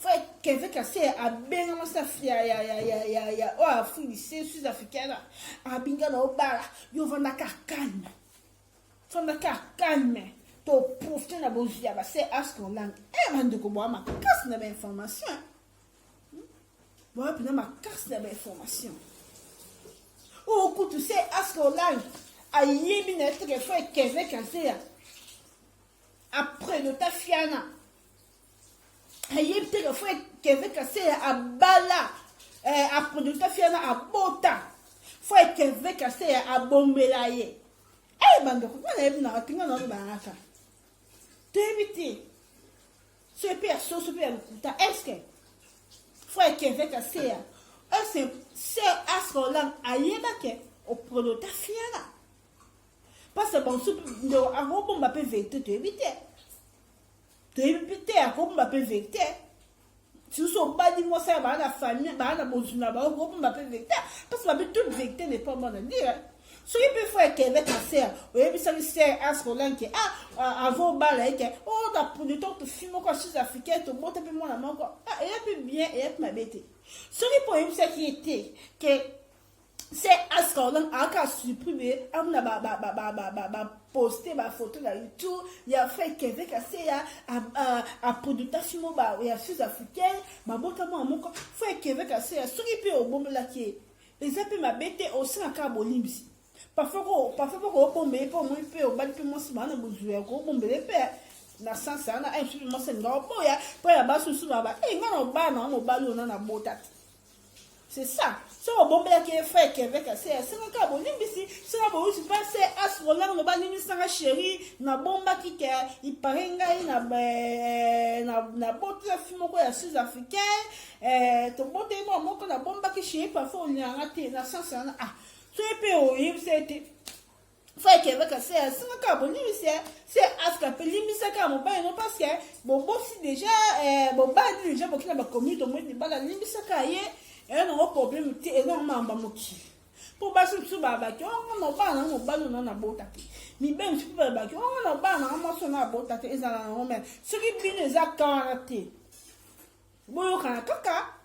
frère Kevin Kaseya abengama sa ya o Afrique sud africaine abinga na obala yo vandaka calme to profiter na bozia ba c'est ascolang bandeko boa makasi na bainformation boa mpena makasi na bainformation oyo kutu c'est ascolang ayebi na etre frère Kevin Kaseya après de ta fiana ayebi te ke frère Kevin Kaseya abala après de ta fiana abota frère Kevin Kaseya abombela ye bandeko ngana yebi na tinga na banaka toyebi te so pe ya soso pe ya lokuta est-ce que frère Kevin Kaseya c'est asrolang ayebake auprès de ta fiana parce que bon ndo akobomba mpe vérité toyebi te akobomba mpe vérité siso obali mwasi ya baa na famille baa na bozuna bao akobomba mpe vérité parce que babi toute vérité n'est pas bonne à dire soki mpe frère Kevin Kaseya oyebisaki ser asrolan ke avant obala eke na producteur tofilme moko ya sud africain tobota mpe mwana moko eya mpe bien eya mpe mabe te soki mpe oyebisaki ye te ke c'est ascolang aka supprimer amna poster ba photo na YouTube ya fait Kevin Kaseya a producteur film ba ya sud africain mabota moko fait Kevin Kaseya soki pe obombela ki ezape mabete osaka bolimbisi parfois ko bombe po mo pe obali pe mo sima na buzuya ko bombele pe na sansa na un mo senga boya po ya basusu baba ngana obana mo balo na bota c'est ça so obombela ki frère Kevin Kaseya senga bolimbisi senga bo usi passe asrolang no bani misanga chéri na bomba ki ke iparenga na botre film ko ya sud africain to bote mo moko na bomba ki chéri parfois on nyanga te na sansa na so pe o yibsete frère Kevin Kaseya senga bolimbisi c'est aska pe limisa ka mo ba no parce que bon si déjà bon ba déjà bokina ba communauté mo di bala limisa ka ye non problème te énormément bamoki pour basu su baba ki no bana no balo na bota ki mi ben su baba ki no bana mo so na bota te ezala na homme ce qui bine za karate boyo kana kaka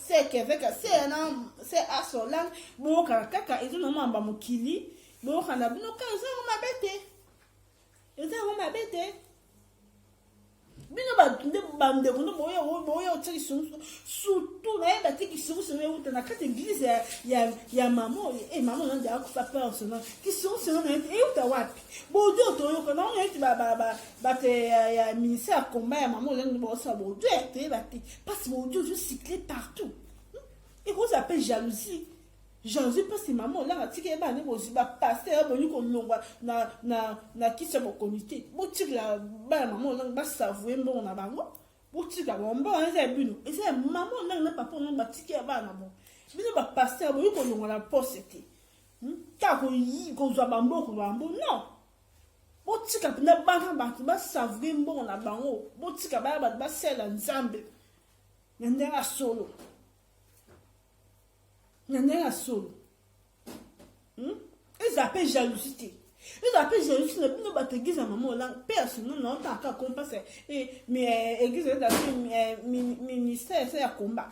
c'est Kevin Kaseya na c'est asrolang boyo kana kaka ezo no mamba mokili boyo kana bino ka ezo mabete bino bandeko ndo boyo tsaki surtout na yeba te kisusu me uta na kati église ya mamo mamo na ndia akufa personnel kisusu na uta wapi bodio to yo kana on yeti ba te ya ministère combat ya mamo lengo bo sa bodio te ba te parce bodio je cycler partout et qu'on appelle jalousie parce que maman là tike ba ne bozi ba pasteur boni ko longwa na kisa bo comité boutique la ba maman là ba savouer bon na bango boutique la bomba eza bino eza maman là na papa na ba tike ba na bon bino ba pasteur boni ko longwa la poste ta ko yi ko zo ba mboko non boutique na ba ba savouer bon na bango boutique ba sela nzambe ndenga solo Nandela solo. Ils appellent jalousie. Ils appellent jalousie. Ils n'ont église à maman là. Personne n'a pas qu'à combattre. Mais église est ministère c'est à combat.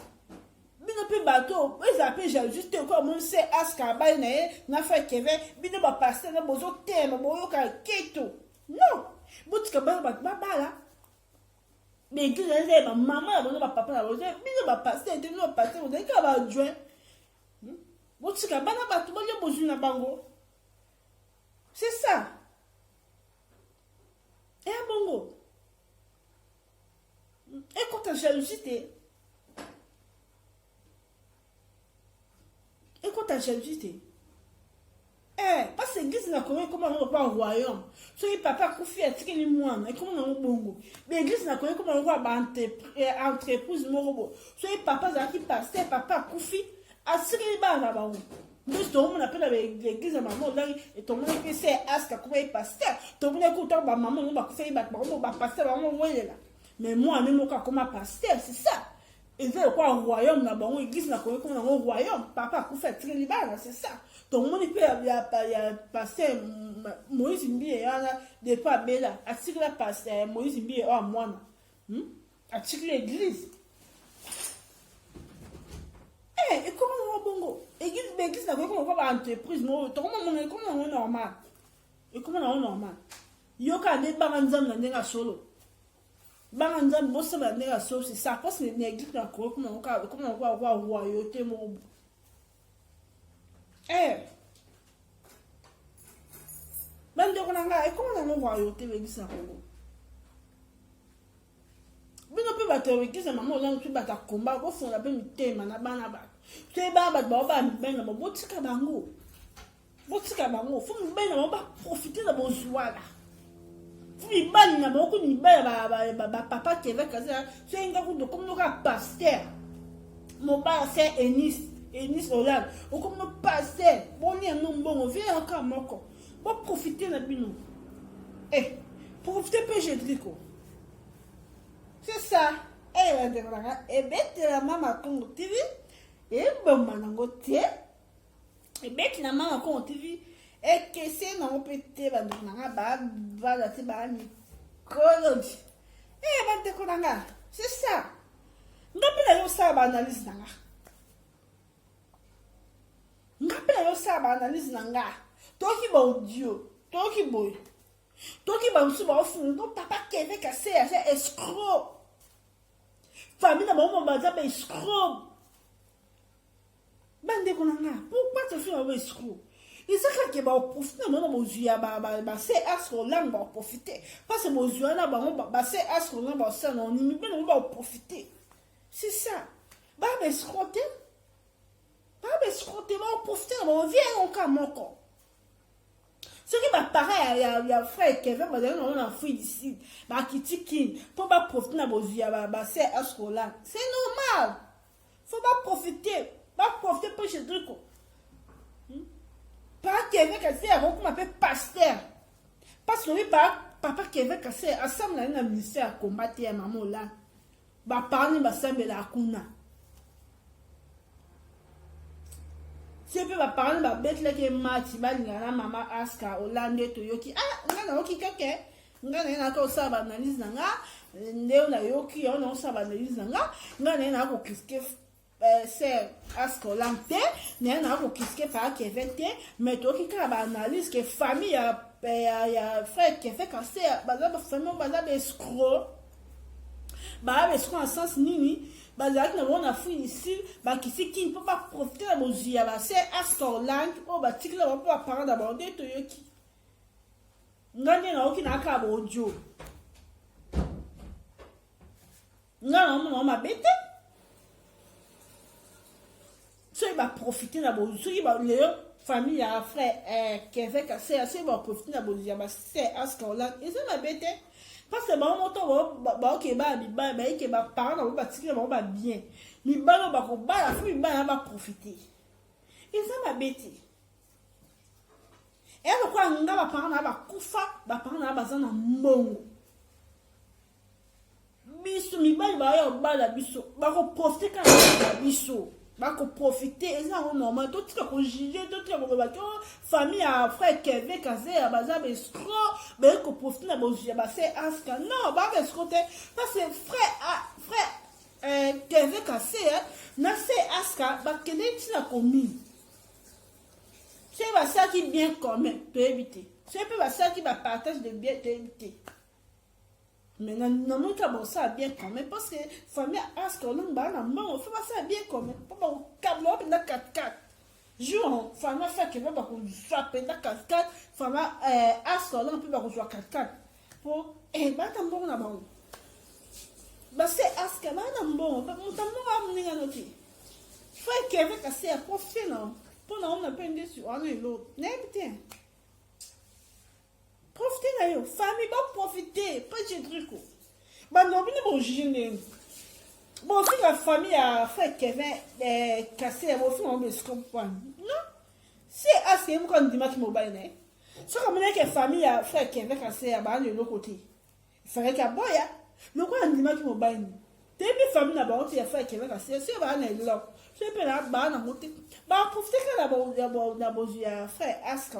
Bino pe bateau. Ils appellent jalousie. Comme on sait askaba na fait Kevin. Bino ba passer na bozo thème boyo ka keto. Non. Botika ba là. Mais église est ma maman ba papa là. Bino ba passer de no passer on est ka ba joindre. Botika bana batu boyo bozuna bango. C'est ça. Et bongo. Et quand ta jalousie, parce que l'église n'a connu comment on va au royaume. So il papa koufi a tiré les moines et comment on bongo. L'église n'a connu comment on va entreprise morobo. So il papa zaki pasteur papa koufi a tiré les bas là-bas. Nous tout le monde appelle l'église maman là et tout le monde peut c'est aska comment il pasteur. Tout le monde écoute ba maman on va faire ba maman ba pasteur maman voyez là. Mais moi même au cas comme pasteur c'est ça. Et c'est quoi un royaume là-bas, l'église n'a connu comme un royaume. Papa koufi a tiré les bas c'est ça. Donc, mon époux a passé Moïse Mbi et Anna de pas Bella, a tiré la passe Moïse Mbi et Moana, a tiré l'église. Et comment on va bongo? L'église n'a pas comment on va entreprise, comment on est normal? Et comment on est normal? Yoka de Baranzam n'a pas solo. Baranzam, bosse n'a pas solo, c'est ça, parce que l'église n'a pas comment on va avoir royauté, mon. Bande konanga, et comment on va royauté l'église na Congo? Bino pe bato l'église na maman on peut bata combat ko fond la pe mitema na bana ba. Tu ba ba ben na botika bango. Botika bango, faut ben na ba profiter de bonjour là. Faut ban na ba ko ni ba papa qui avec ça, c'est nga ko de comme no ka pasteur. Mon ba c'est Enis Hollande, ou comme nous passer, bon, il y a un bon, on vient encore moko. Bon, profiter de bino. Profiter peu Jedrico. C'est ça. Bête la maman Congo TV. Et bon, manango té. Et bête la maman Congo TV. Et que c'est non pété, va la te ba mi. Colonji. Va te konanga. C'est ça. N'appelle ça analyse nanga. Ngapela yo sa ba analyse nanga. Toki ba audio, toki boy. Toki ba musu ba ofu, no papa keve ka c'est escroc. Famille na maman ba za ba escroc. Bande konanga, pourquoi tu fais un escroc? Et ça que ba profiter na mo zuya ba c'est escroc lang ba profiter. Parce que mo zuya na ba c'est escroc lang ba ça non ni ben ba profiter. C'est ça. Ba escroc. Pas escroquer, on profite, on vient encore moko. Ce qui m'a pareil, il y a frère Kevin, on a fouillé d'ici, qui tiki, pour pas profiter de vos yeux, c'est escroquer. C'est normal. Faut pas profiter pour chez Drico. Pas Kevin, c'est avant qu'on m'appelle pasteur. Parce que oui, papa Kevin, c'est ensemble dans un ministère à combattre à maman là. Parler, semble la kuna. Si on peut parler de la bête là qui est mati, maman aska Hollande toyoki. On a yoki keke. On a encore ça analyse nanga. On a yoki on ça analyse nanga. On a encore kiske c'est aska Hollande. On a encore kiske par Kevin. Mais toki ka analyse que famille ya frère qui fait quand c'est bazaba famille bazaba escroc. Bazaba escroc en sens nini. Bazak na on a fouillé ici, qui c'est qui ne peut pas profiter de Mouzia, c'est Ascorland, tic là, on peut parler d'abord de Toyoki. N'en a aucun accord audio. Non, on m'a bêté. Ça, il va profiter de Mouzia, il va le famille à frère qui est fait casser, il va profiter de Mouzia, c'est Ascorland, et ça m'a bêté. Parce que bon moto ok ba bi ba ke ba parents ba tirer ba bien mi ba no ba ko ba la fu mi ba va profiter et ça m'a bêté et le quoi nga ba parents ba kufa ba parents ba zana mbongo biso mi ba yo ba la biso ba ko profiter quand la biso ba ko profiter et ça normal tout ce que juger tout ce que ba famille à frère Kevin Kazé à bazab escroc ba ko profiter na bosia ba c'est aska non ba escroquer parce que frère Kevin Kazé na c'est aska ba kene tina komi c'est ba ça qui bien commun peut éviter c'est pas ça qui va partage de bien éviter. Mais non, pas ça bien quand même parce que famille ask on ba na on fait ça bien quand même pas au câble op na 4-4 jour famille fait que va ko swapper na 4-4 famille ask on peut pas jouer 4-4 po bana mbongo na bango base aska bana mbongo mutambo amuninga noti frère Kevin kasi a profité non pour na on appelle dessus on est l'autre n'importe profiter na yo famille ba profiter pas de truc ba no bini bon jine bon si la famille a frère Kevin cassé bon si on me comprend non c'est assez mo kan dima ki mobile ne so comme que famille a frère Kevin cassé ba de l'autre côté il fallait qu'à boya le quoi dima ki mobile depuis famille na ba on ya frère Kevin cassé c'est ba na lo c'est pas là ba na monter ba profiter que na bo ya frère Aska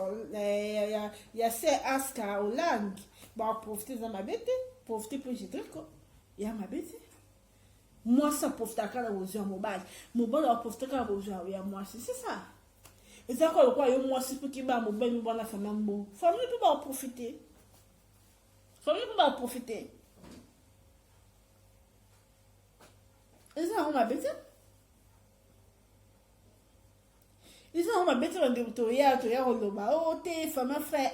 ya c'est Aska Hollande ba profiter za mabete profiter pour j'ai truc quoi ya mabete moi ça profiter quand la bozo mobile a profiter quand la bozo ya moi c'est ça et ça quoi quoi yo moi c'est pour qui ba mobile ba na famille bon famille peut pas profiter et ça on mabete ils ont ma bête de Toya Roloba. Oh, t'es femme frère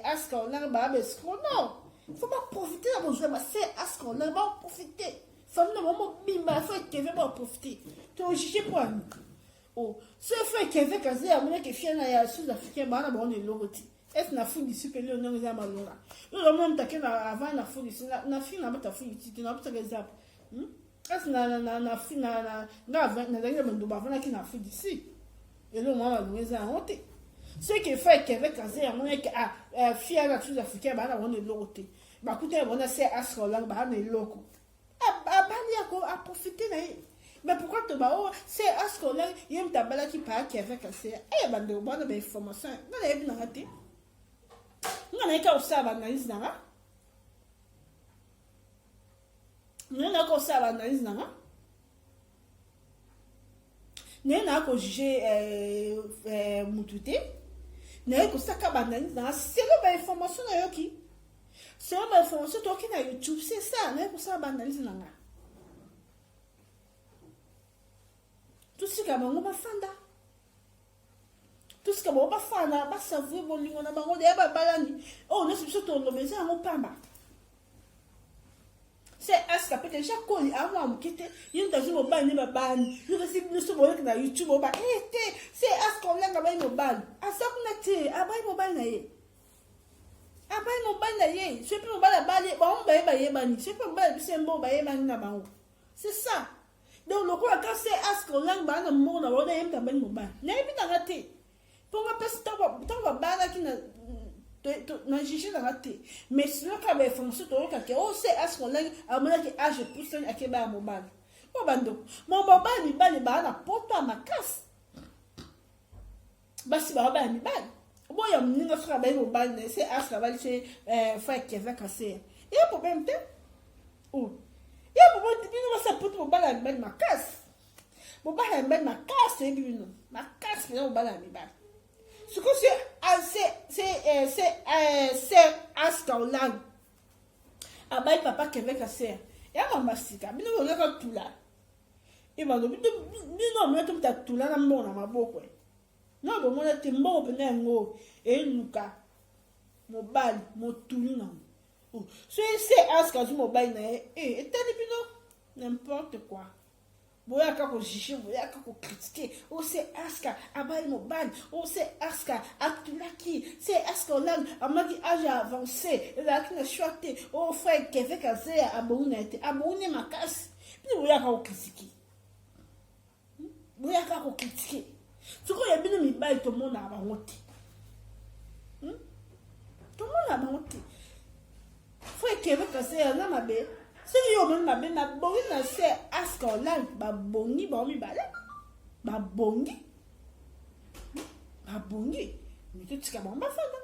Aska Hollande ba besco non. Faut pas profiter la bonne c'est Aska Hollande ba profiter. Femme de maman bimba frère Kevin ba profiter. Tu as jugé pour nous. Oh, ce frère Kevin kaze a mon que fiana ya sud-africain ba na bon logoti. Est na fou du supérieur non za malonga. Le moment takena avant na fou na fin na bata fou tu na bata exemple. Est na fin na na ndo ba vana ki na fou d'ici. Et le moment où ils ont honte. Ce qui fait qu'avec Kazé, à mon fier la sud-africaine, on est l'autre. Bah, écoutez, on a ces Aska-Hollande, on est loco. À profiter. Mais pourquoi tu vas, c'est Aska-Hollande, il y a une tabelle qui parle qui avec Kazé. Eh, ben, de bonnes informations. On a bien raté. On a qu'à observer l'analyse dans là. On a qu'à observer l'analyse dans là. Ne na ko juger mutute ne ko saka banani na c'est le information na yoki c'est le information to ki na YouTube c'est ça ne ko saka banani na nga tout ce que bango ba fanda tout ce que bango ba fanda ba savourer bolingo na bango de ba balani oh ne c'est surtout le mesa ngo pamba c'est Aska peut-être chaque fois avant me quitter il dans une mobile ni babani nous aussi nous sommes sur YouTube ba c'est Aska Hollande ba mobile asa kuna te abai mobile na ye c'est plus mobile ba on ba ye ni c'est pas mobile c'est mbo ba ye na bango c'est ça donc le quoi quand c'est Aska Hollande ba na mo na wona yem ta ba mobile na bi na te pour ma peste ta ba na ki na na jiji na raté mais sinon quand ben fonction to ka oh c'est Aska Hollande a mon que âge pousse à ke ba mobile o bando mon mobile mi ba na poto a makas basi ba mi ba bo ya mninga sura ba mobile c'est Aska ba chez frère Kevin cassé et problème te oh et problème tu no sa poto mobile mi makas mobile mi makas et bi no makas mi mobile mi ba ce que c'est Aska Hollande. Ah bah papa Kevin cassé. Et à ma masika, mais nous on a tout là. Et bah nous non mais tout tout là na mon na maboko. Non bon on a été bon pendant ngo et Luka. Mobile, mo tout non. Oh, c'est Aska du mobile na et t'as dit n'importe quoi. Boya kako jiji, boya kako critiquer. Oh c'est Aska, abai mobile. Oh c'est Aska, Atulaki. C'est Aska Hollande, amadi âge avancé. La qui n'a choisi. Oh frère Kevin Kazé, abounete, abouné ma casse. Puis boya kako critiquer. Boya kako critiquer. Tu crois qu'il y a bien mis bail tout le monde a honte. Tout le monde a honte. Frère Kevin Kazé, là ma belle. Si yo même ma ben na bongi na c'est Aska Hollande ba bongi ba mi bale ba bongi mais tout ce que bon ba fana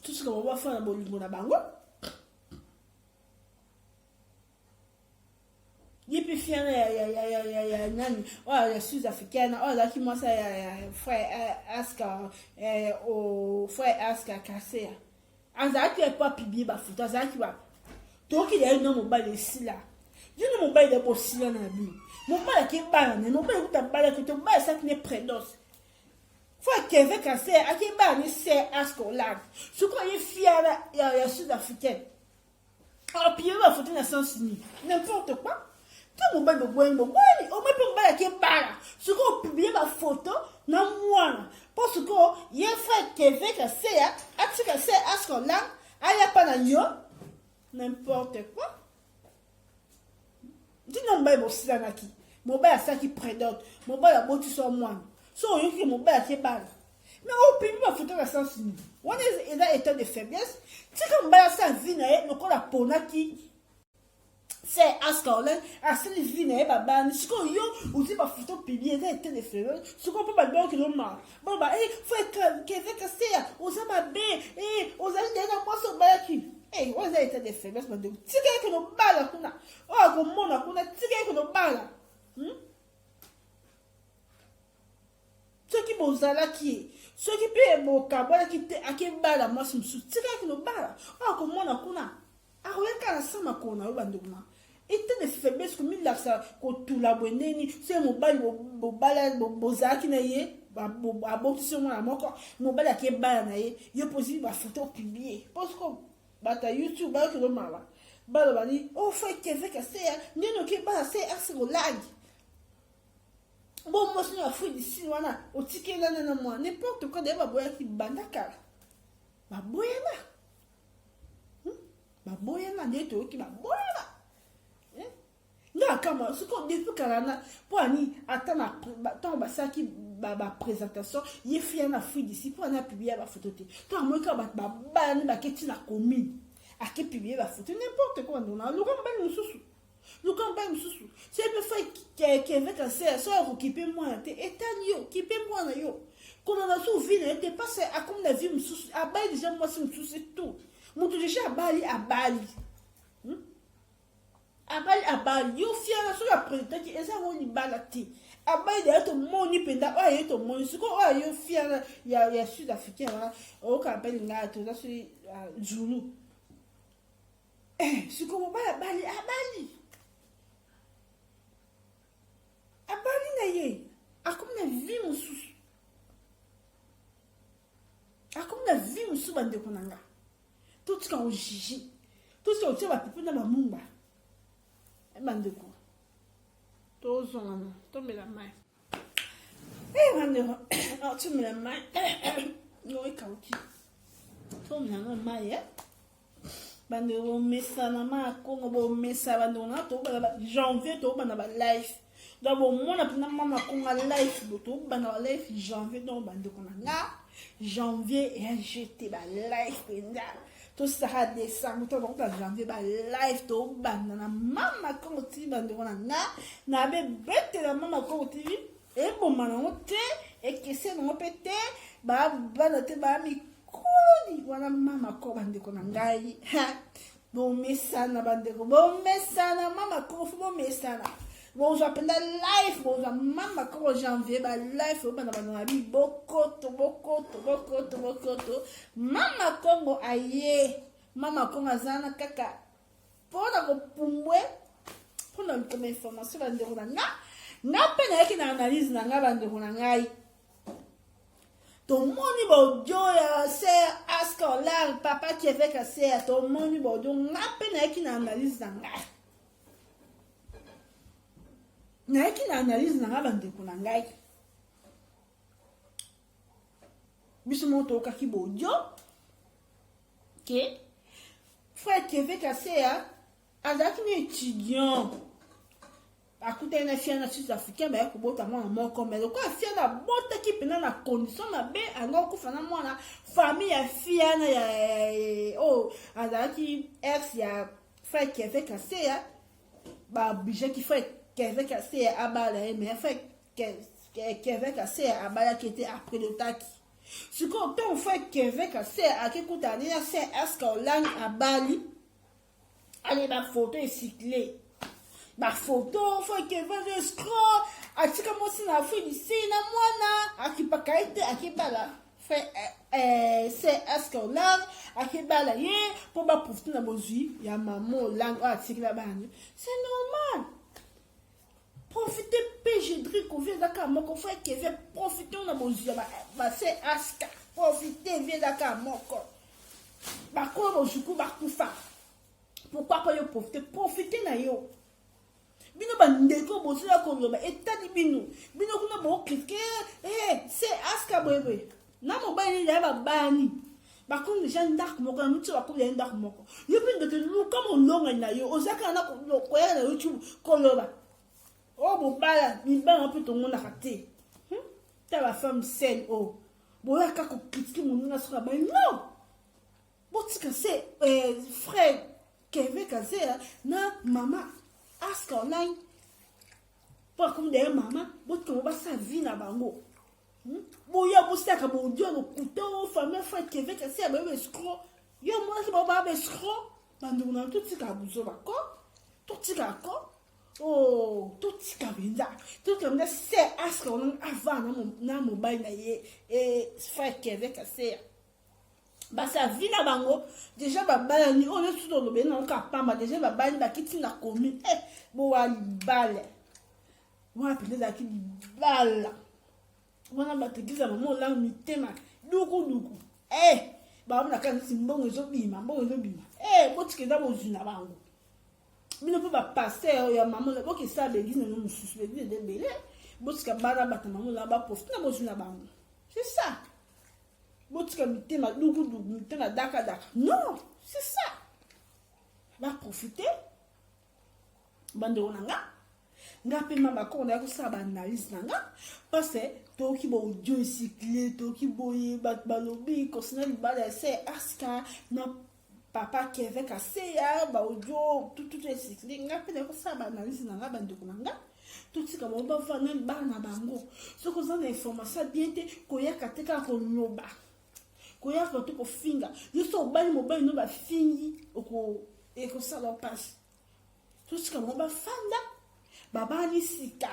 tout ce que bon ba fana bolingo na bango yepi fiana ya nani oh ya sud-africaine oh là qui moi ça frère Aska frère Aska cassé azaki pas publier ba photo azaki ba donc il y a une mobile ici là une mobile de possible na bi mobile qui ba na mobile qui ta ba que to ba ça qui n'est prédos Faut qu'avec un c'est à qui bani c'est à ce qu'on l'a. Ce qu'on est fier à sud-africaine. Alors puis il va foutre la sens ni n'importe quoi. Tout mon bain au moins pour bain qui bala. Ce qu'on publie ma photo non moi parce que il fait qu'avec un c'est à ce qu'on l'a. Aïe pas na yo n'importe quoi. Dis non bain mon silanaki. Mon bain ça qui prédote. Mon bain la beauté sur moi. So you qui mon bain qui bala. Mais au pays ma photo la sens ni. On est dans état de faiblesse. Tu comme bain ça vinae le ko la pona qui c'est ascolent à ce vinae baba ni ko yo ou tu pas photo publier dans état de faiblesse. Ce qu'on peut pas donc non mal. Bon bah faut que avec ça on ça ma bé on ça dans moi so bain qui on a état de faiblesse mais tu que no bala kuna. Oh ko mona kuna tu que no bala. Ceux qui bozala qui ceux qui paient mon cabana qui te a qui bala moi sous tira qui no bala ah comment on a kuna ah ouais quand ça ma kona banduma et te ne faiblesse comme il a ça ko tout la boneni c'est mon bal bo bala bozala qui na yé ba sur moi moko mon bala qui bala na yé yo possible ba photo publier parce que ba ta YouTube ba que no mala bala bani oh fait que avec c'est ni no qui bala c'est assez lag. Bon, moi, je suis fouille d'ici, voilà, au ticket là, non, moi, n'importe quoi, d'ailleurs, boya qui bandaka. Ma boya là. Ma boya là, n'est-ce qui ma boya là. Là, comment, ce qu'on dit, pour aller attendre, attends, ça qui, ma présentation, il est fier à fouille d'ici, pour aller publier ma photo. Toi, moi, quand ma banne, ma question à commune, à qui publier ma photo, n'importe quoi, non, le grand nous sous. Le campagne sous c'est peu fait qu'avec un serre soit occupé moi t'es état yo occupé moi na yo quand on a sous ville n'était pas c'est à comme la vie me sous à Bali déjà moi c'est tout mon tout déjà à Bali à Bali yo fier sur la président qui est ça on y balati à Bali d'ailleurs tout le monde y penda ah y tout le monde ce qu'on yo fier il y a sud-africain là au campagne là tout ça sur Zulu ce qu'on va à Bali abali na ye akomi na vie mosusu bandeko na nga totika ojiji totika otia bapipe na bamumba bandeko tozongana tomela mai bandeko tomela mai no ekauki tomelanga mai bandeko bomesana ma kongo bomesa bandeko na tobana janvier tobana ba life donc bon moi na pina mama konga life boto bana life janvier donc bande konanga janvier et jeté ba life penda to ça décembre to donc janvier ba life to bana na mama kongo ti bande konanga na be bete la mama kongo ti e bon mana te e kese no pete ba bana te ba mi kodi wana mama ko bande konanga bon mesana bande ko bon mesana mama ko fu bon mesana. Bon, j'appelle life, bon, maman, quand janvier, bah, life, on va dans la vie, bokoto. Maman, Congo, aïe, maman, Congo, azana, kaka. Pour la pumbwe, pour la comme information, va dire, na peine qui n'analyse, n'a pas de ronangai. Ton moni bodio, c'est asko là, papa qui est avec la serre, ton moni bodio, na peine qui n'analyse, n'a na qui n'analyse na bandeko na ngai biso moto ka kibodio ke frère Kevin Kasea azaki ni étudiant akuta na fia na sud-africain ba ko bota mwa ko mais ko fia na bota ki pena na condition na be anga ko fana mwana famille ya fia na ya azaki ex ya frère Kevin Kasea ba obligé ki frère Kevin Kasea abala mais fait Kevin Kasea abala qui était après le taki ce qu'on peut fait Kevin Kasea a qui coûte année c'est est-ce qu'on l'a à Bali allez ma photo est cyclée ma photo faut Kevin escroc a tu comme si na fait ici na mwana a qui pas kaite a qui bala fait c'est est-ce qu'on l'a a qui bala yé pour ba profiter na bozui ya maman langue a cyclé bani c'est normal. profiter PG Drico vient d'accord moko frère qui veut profiter on a besoin bah c'est aska profiter vient d'accord moko bah quoi bojuku bah kufa pourquoi pas yo profiter na yo bino bandeko bozela koloba etadi bino kuna bo cliquer c'est aska bébé na mobile ya ba bani ba kon déjà ndak moko na mutu ba ko ya ndak moko yo pe de lu comme longa na yo ozaka na ko ya na YouTube koloba oh bobala mibala mpe tongo na raté ta la femme saine oh boya ka ko critiquer mon na soka ba non botika c'est frère Kevin Kazé na mama ask online pour comme des maman botika ba sa vie na bango boya bosaka bo dio no couteau famille frère Kevin Kazé ba escroc yo moi ki ba escroc bandu na tout tika buzo ba ko tout tika ko oh tout kabinda tout comme c'est ask on avant na mobile na ye et frère Kevin Kazé ba sa vie na bango déjà ba balani on est tout le ben ka pamba déjà ba bali ba kiti na commune bo wa bale wa pele da ki bala wana ba tegiza mamo la mitema duku ba mna kan simbongo zo bima bo tikenda bo zuna bango bino pe ba passer ya maman la boki sa be gina no mususu be de belé botika bana bata maman la ba profite na bozuna bango c'est ça botika mitema duku mitema daka non c'est ça ba profiter bande onanga nga pe mama ko na ko sa ba analyse nanga parce que to ki bo audio cycler to ki boye ba balobi ko sina libala c'est aska na papa qui avait cassé ya ba audio tout est cyclé nga pe ko sa ba analyse nanga bandeko nanga tout ce comme on va faire même bana bango ce que ça information bien te ko ya kateka ko loba ko ya ko to ko finga yuso bali mobile no ba fingi ko e ko ça leur passe tout ce comme on va fanda baba ni sika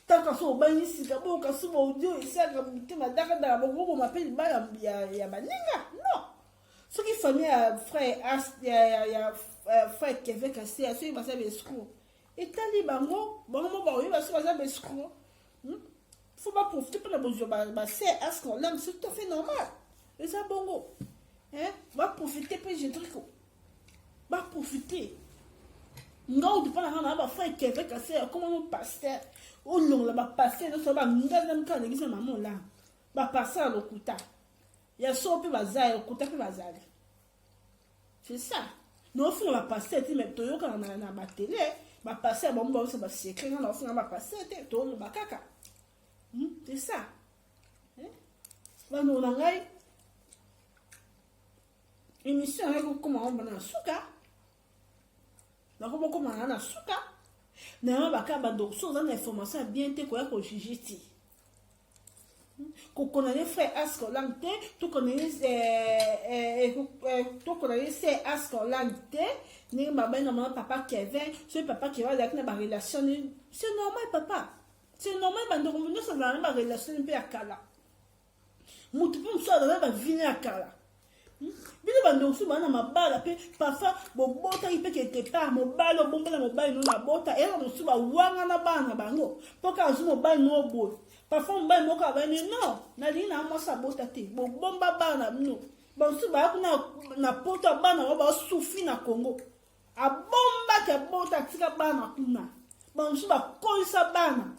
taka so ba ni sika bo ka so audio isa ka mutema daka daka bo m'appelle ba ya baninga non ce qui famille frère ya frère qui avait cassé à ce il va ça escroc et tali bango bango ba oui va ça escroc faut pas profiter pour la bonjour ba c'est à ce qu'on l'aime c'est tout à fait normal et ça bongo va profiter pour j'ai truc va profiter non de pas na ba frère qui avait cassé comment mon pasteur au long là ba passer de ça ba ngana mka l'église maman là ba passer à l'okuta ya so pe bazali okuta pe bazali c'est ça no funa ba passer ti mais to yoka na ba télé ba passer ba mba so ba secret na funa ba passer te to lo bakaka c'est ça ba no na ngai émission avec comment on bana suka na comment na suka na ba ka ba donc so na information bien te ko ya ko juger ti qu'on connaît frère Ascolante, tout connaît c'est Ascolante, ni ma ben normalement papa Kevin, ce papa qui va avec na relation, c'est normal papa, c'est normal ben donc nous sommes dans la relation un peu à kala, mutu pour ça dans la vie à kala, bino ben donc souvent na ma bala pe parfois bon bota il peut quelque part mon balo bon bala mon balo na bota et on souvent wanga na bana bango, pour que mon balo no bo. Parfois on va me dire non, nali na moi ça bota te, bon bomba bana no, bon si ba na pota bana ba souffrir na Congo, a bomba ke bota tika bana kuna, bon si ba koisa bana,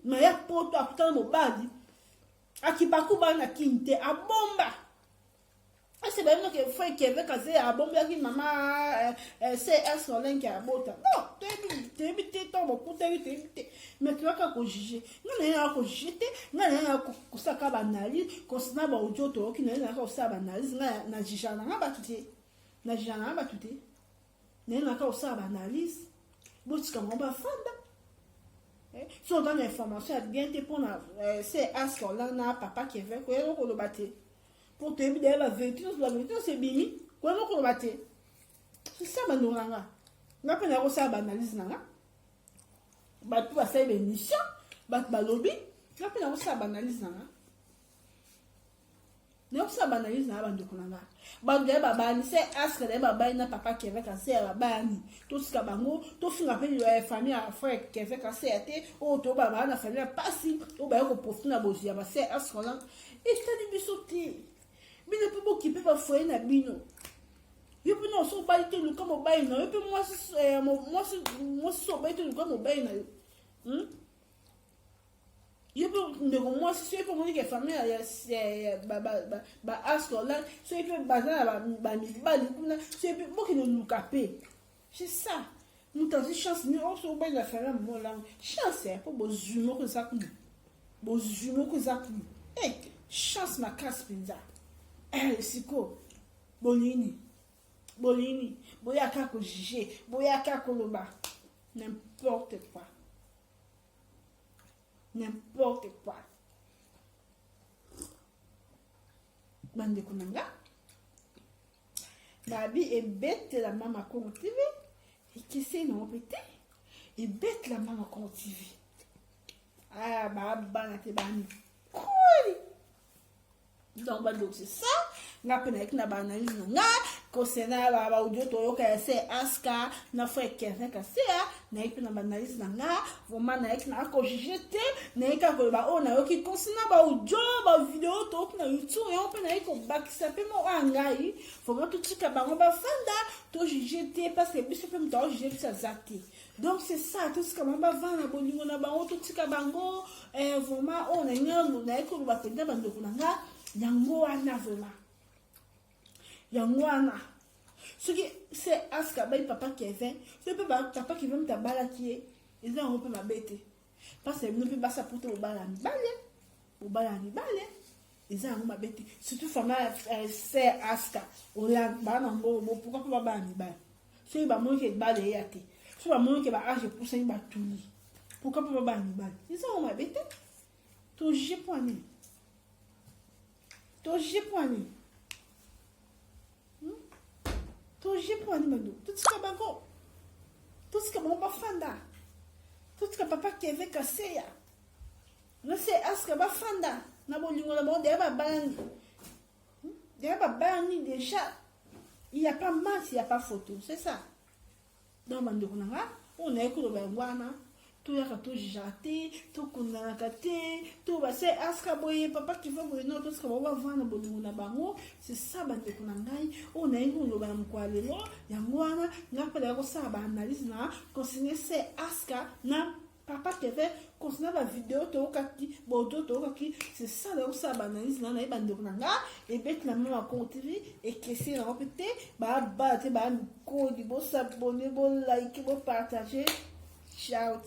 mais ya pota akuta mo badi, akibaku bana kinte a bomba. C'est pas que frère qui avait casé à bomba qui maman c'est Ascolante qui a bota. Non, t'es ton beaucoup t'es mais tu vas pas juger. Non n'est pas juger, non n'est pas que ça ka analyse, que ça na ba audio to qui n'est pas ça analyse na jijana na batute. Na jijana na batute. N'est pas que ça analyse. Botika ngomba fanda. Si on donne l'information bien te pour c'est Ascolante na papa qui avait ko le battre. Pour te dire la vérité c'est bini quoi non qu'on battre c'est ça bandonga na pe na ko ça analyse nanga ba tu va faire émission ba lobby na pe na ko ça analyse nanga Ne ça banalise na bande kunanga. Bande ya babani c'est ask de babani na papa qui avec assez ya babani. Tout ce kabango, tout finga pe famille à frère qui avec assez até o to baba na famille passi o ba ko profiter na bozi ya ba c'est ask là. Et ça dit bisoté. Bino pe bo ki pe ba foyer na bino. Yo pe non so ba ite lu comme ba ina. Yo pe moi so ba ite lu comme ba ina. Yo peux me moi si c'est pour moi que famille ba asko là c'est peut bazar ba c'est pour que nous capé c'est ça nous t'as chance nous on se ba la faire mon là chance pour bozumo que ça eh chance ma casse pinza siko bolini boya ka ko juger boya ka ko loba n'importe quoi. N'importe quoi. Bande kunanga. Babi est bête la maman Congo TV. Et qui c'est non pété? Et bête la maman Congo TV. Ah baba na te bani. Cool. Donc bando c'est ça. Nga pena avec na banali nga ko sena ba audio to yo ka se aska na foi que ka se na ipe na banalise nga vraiment na ek na ko jeter na ka ko ba ona yo ki konsina ba audio ba video to na YouTube yo pena ko back ça pe mo angai faut tout tika ba ba fanda to jeter parce que biso pe mto jeter ça zati. Donc c'est ça tout ce que ba vana bolingo na ba to tika bango vraiment ona nyango na ko ba penda bando kunanga yango ana vraiment Yangwana. Ce qui c'est Aska bay papa qui vient, c'est papa qui vient tabala qui est, ils ont un peu ma bête. Parce que nous peut pas s'apporter au balani balé. Ils ont ma bête. Surtout femme c'est Aska. Au la banambo pourquoi pas balani balé. C'est ba moi qui balé yate. C'est ba moi qui ba age pour ça ba touli. Pourquoi pas balani balé. Ils ont ma bête. To jeponi. Tout j'ai pour animer tout ce que bango tout ce que mon pas fanda tout ce que papa qui avait cassé ya ne c'est aska ba fanda na bolingo na bon derrière bani déjà il y a pas masse il y a pas photo c'est ça dans bando kunanga on est ko ba ngwana tout ya to jate tout kunana kate tout ba c'est aska boye papa qui va boye non tout ce que va vendre bolingo na bango c'est ça bando kunangai on est ngo ba mkwalelo ya ngwana ngapela ko ça ba analyse na consigner c'est aska na papa qui fait consigner ba vidéo to kati bodo to kaki c'est ça là ça ba analyse na bando kunanga et bet la maman compte TV et que c'est répété ba te ba ko di bo s'abonner bo like bo partager. Ciao.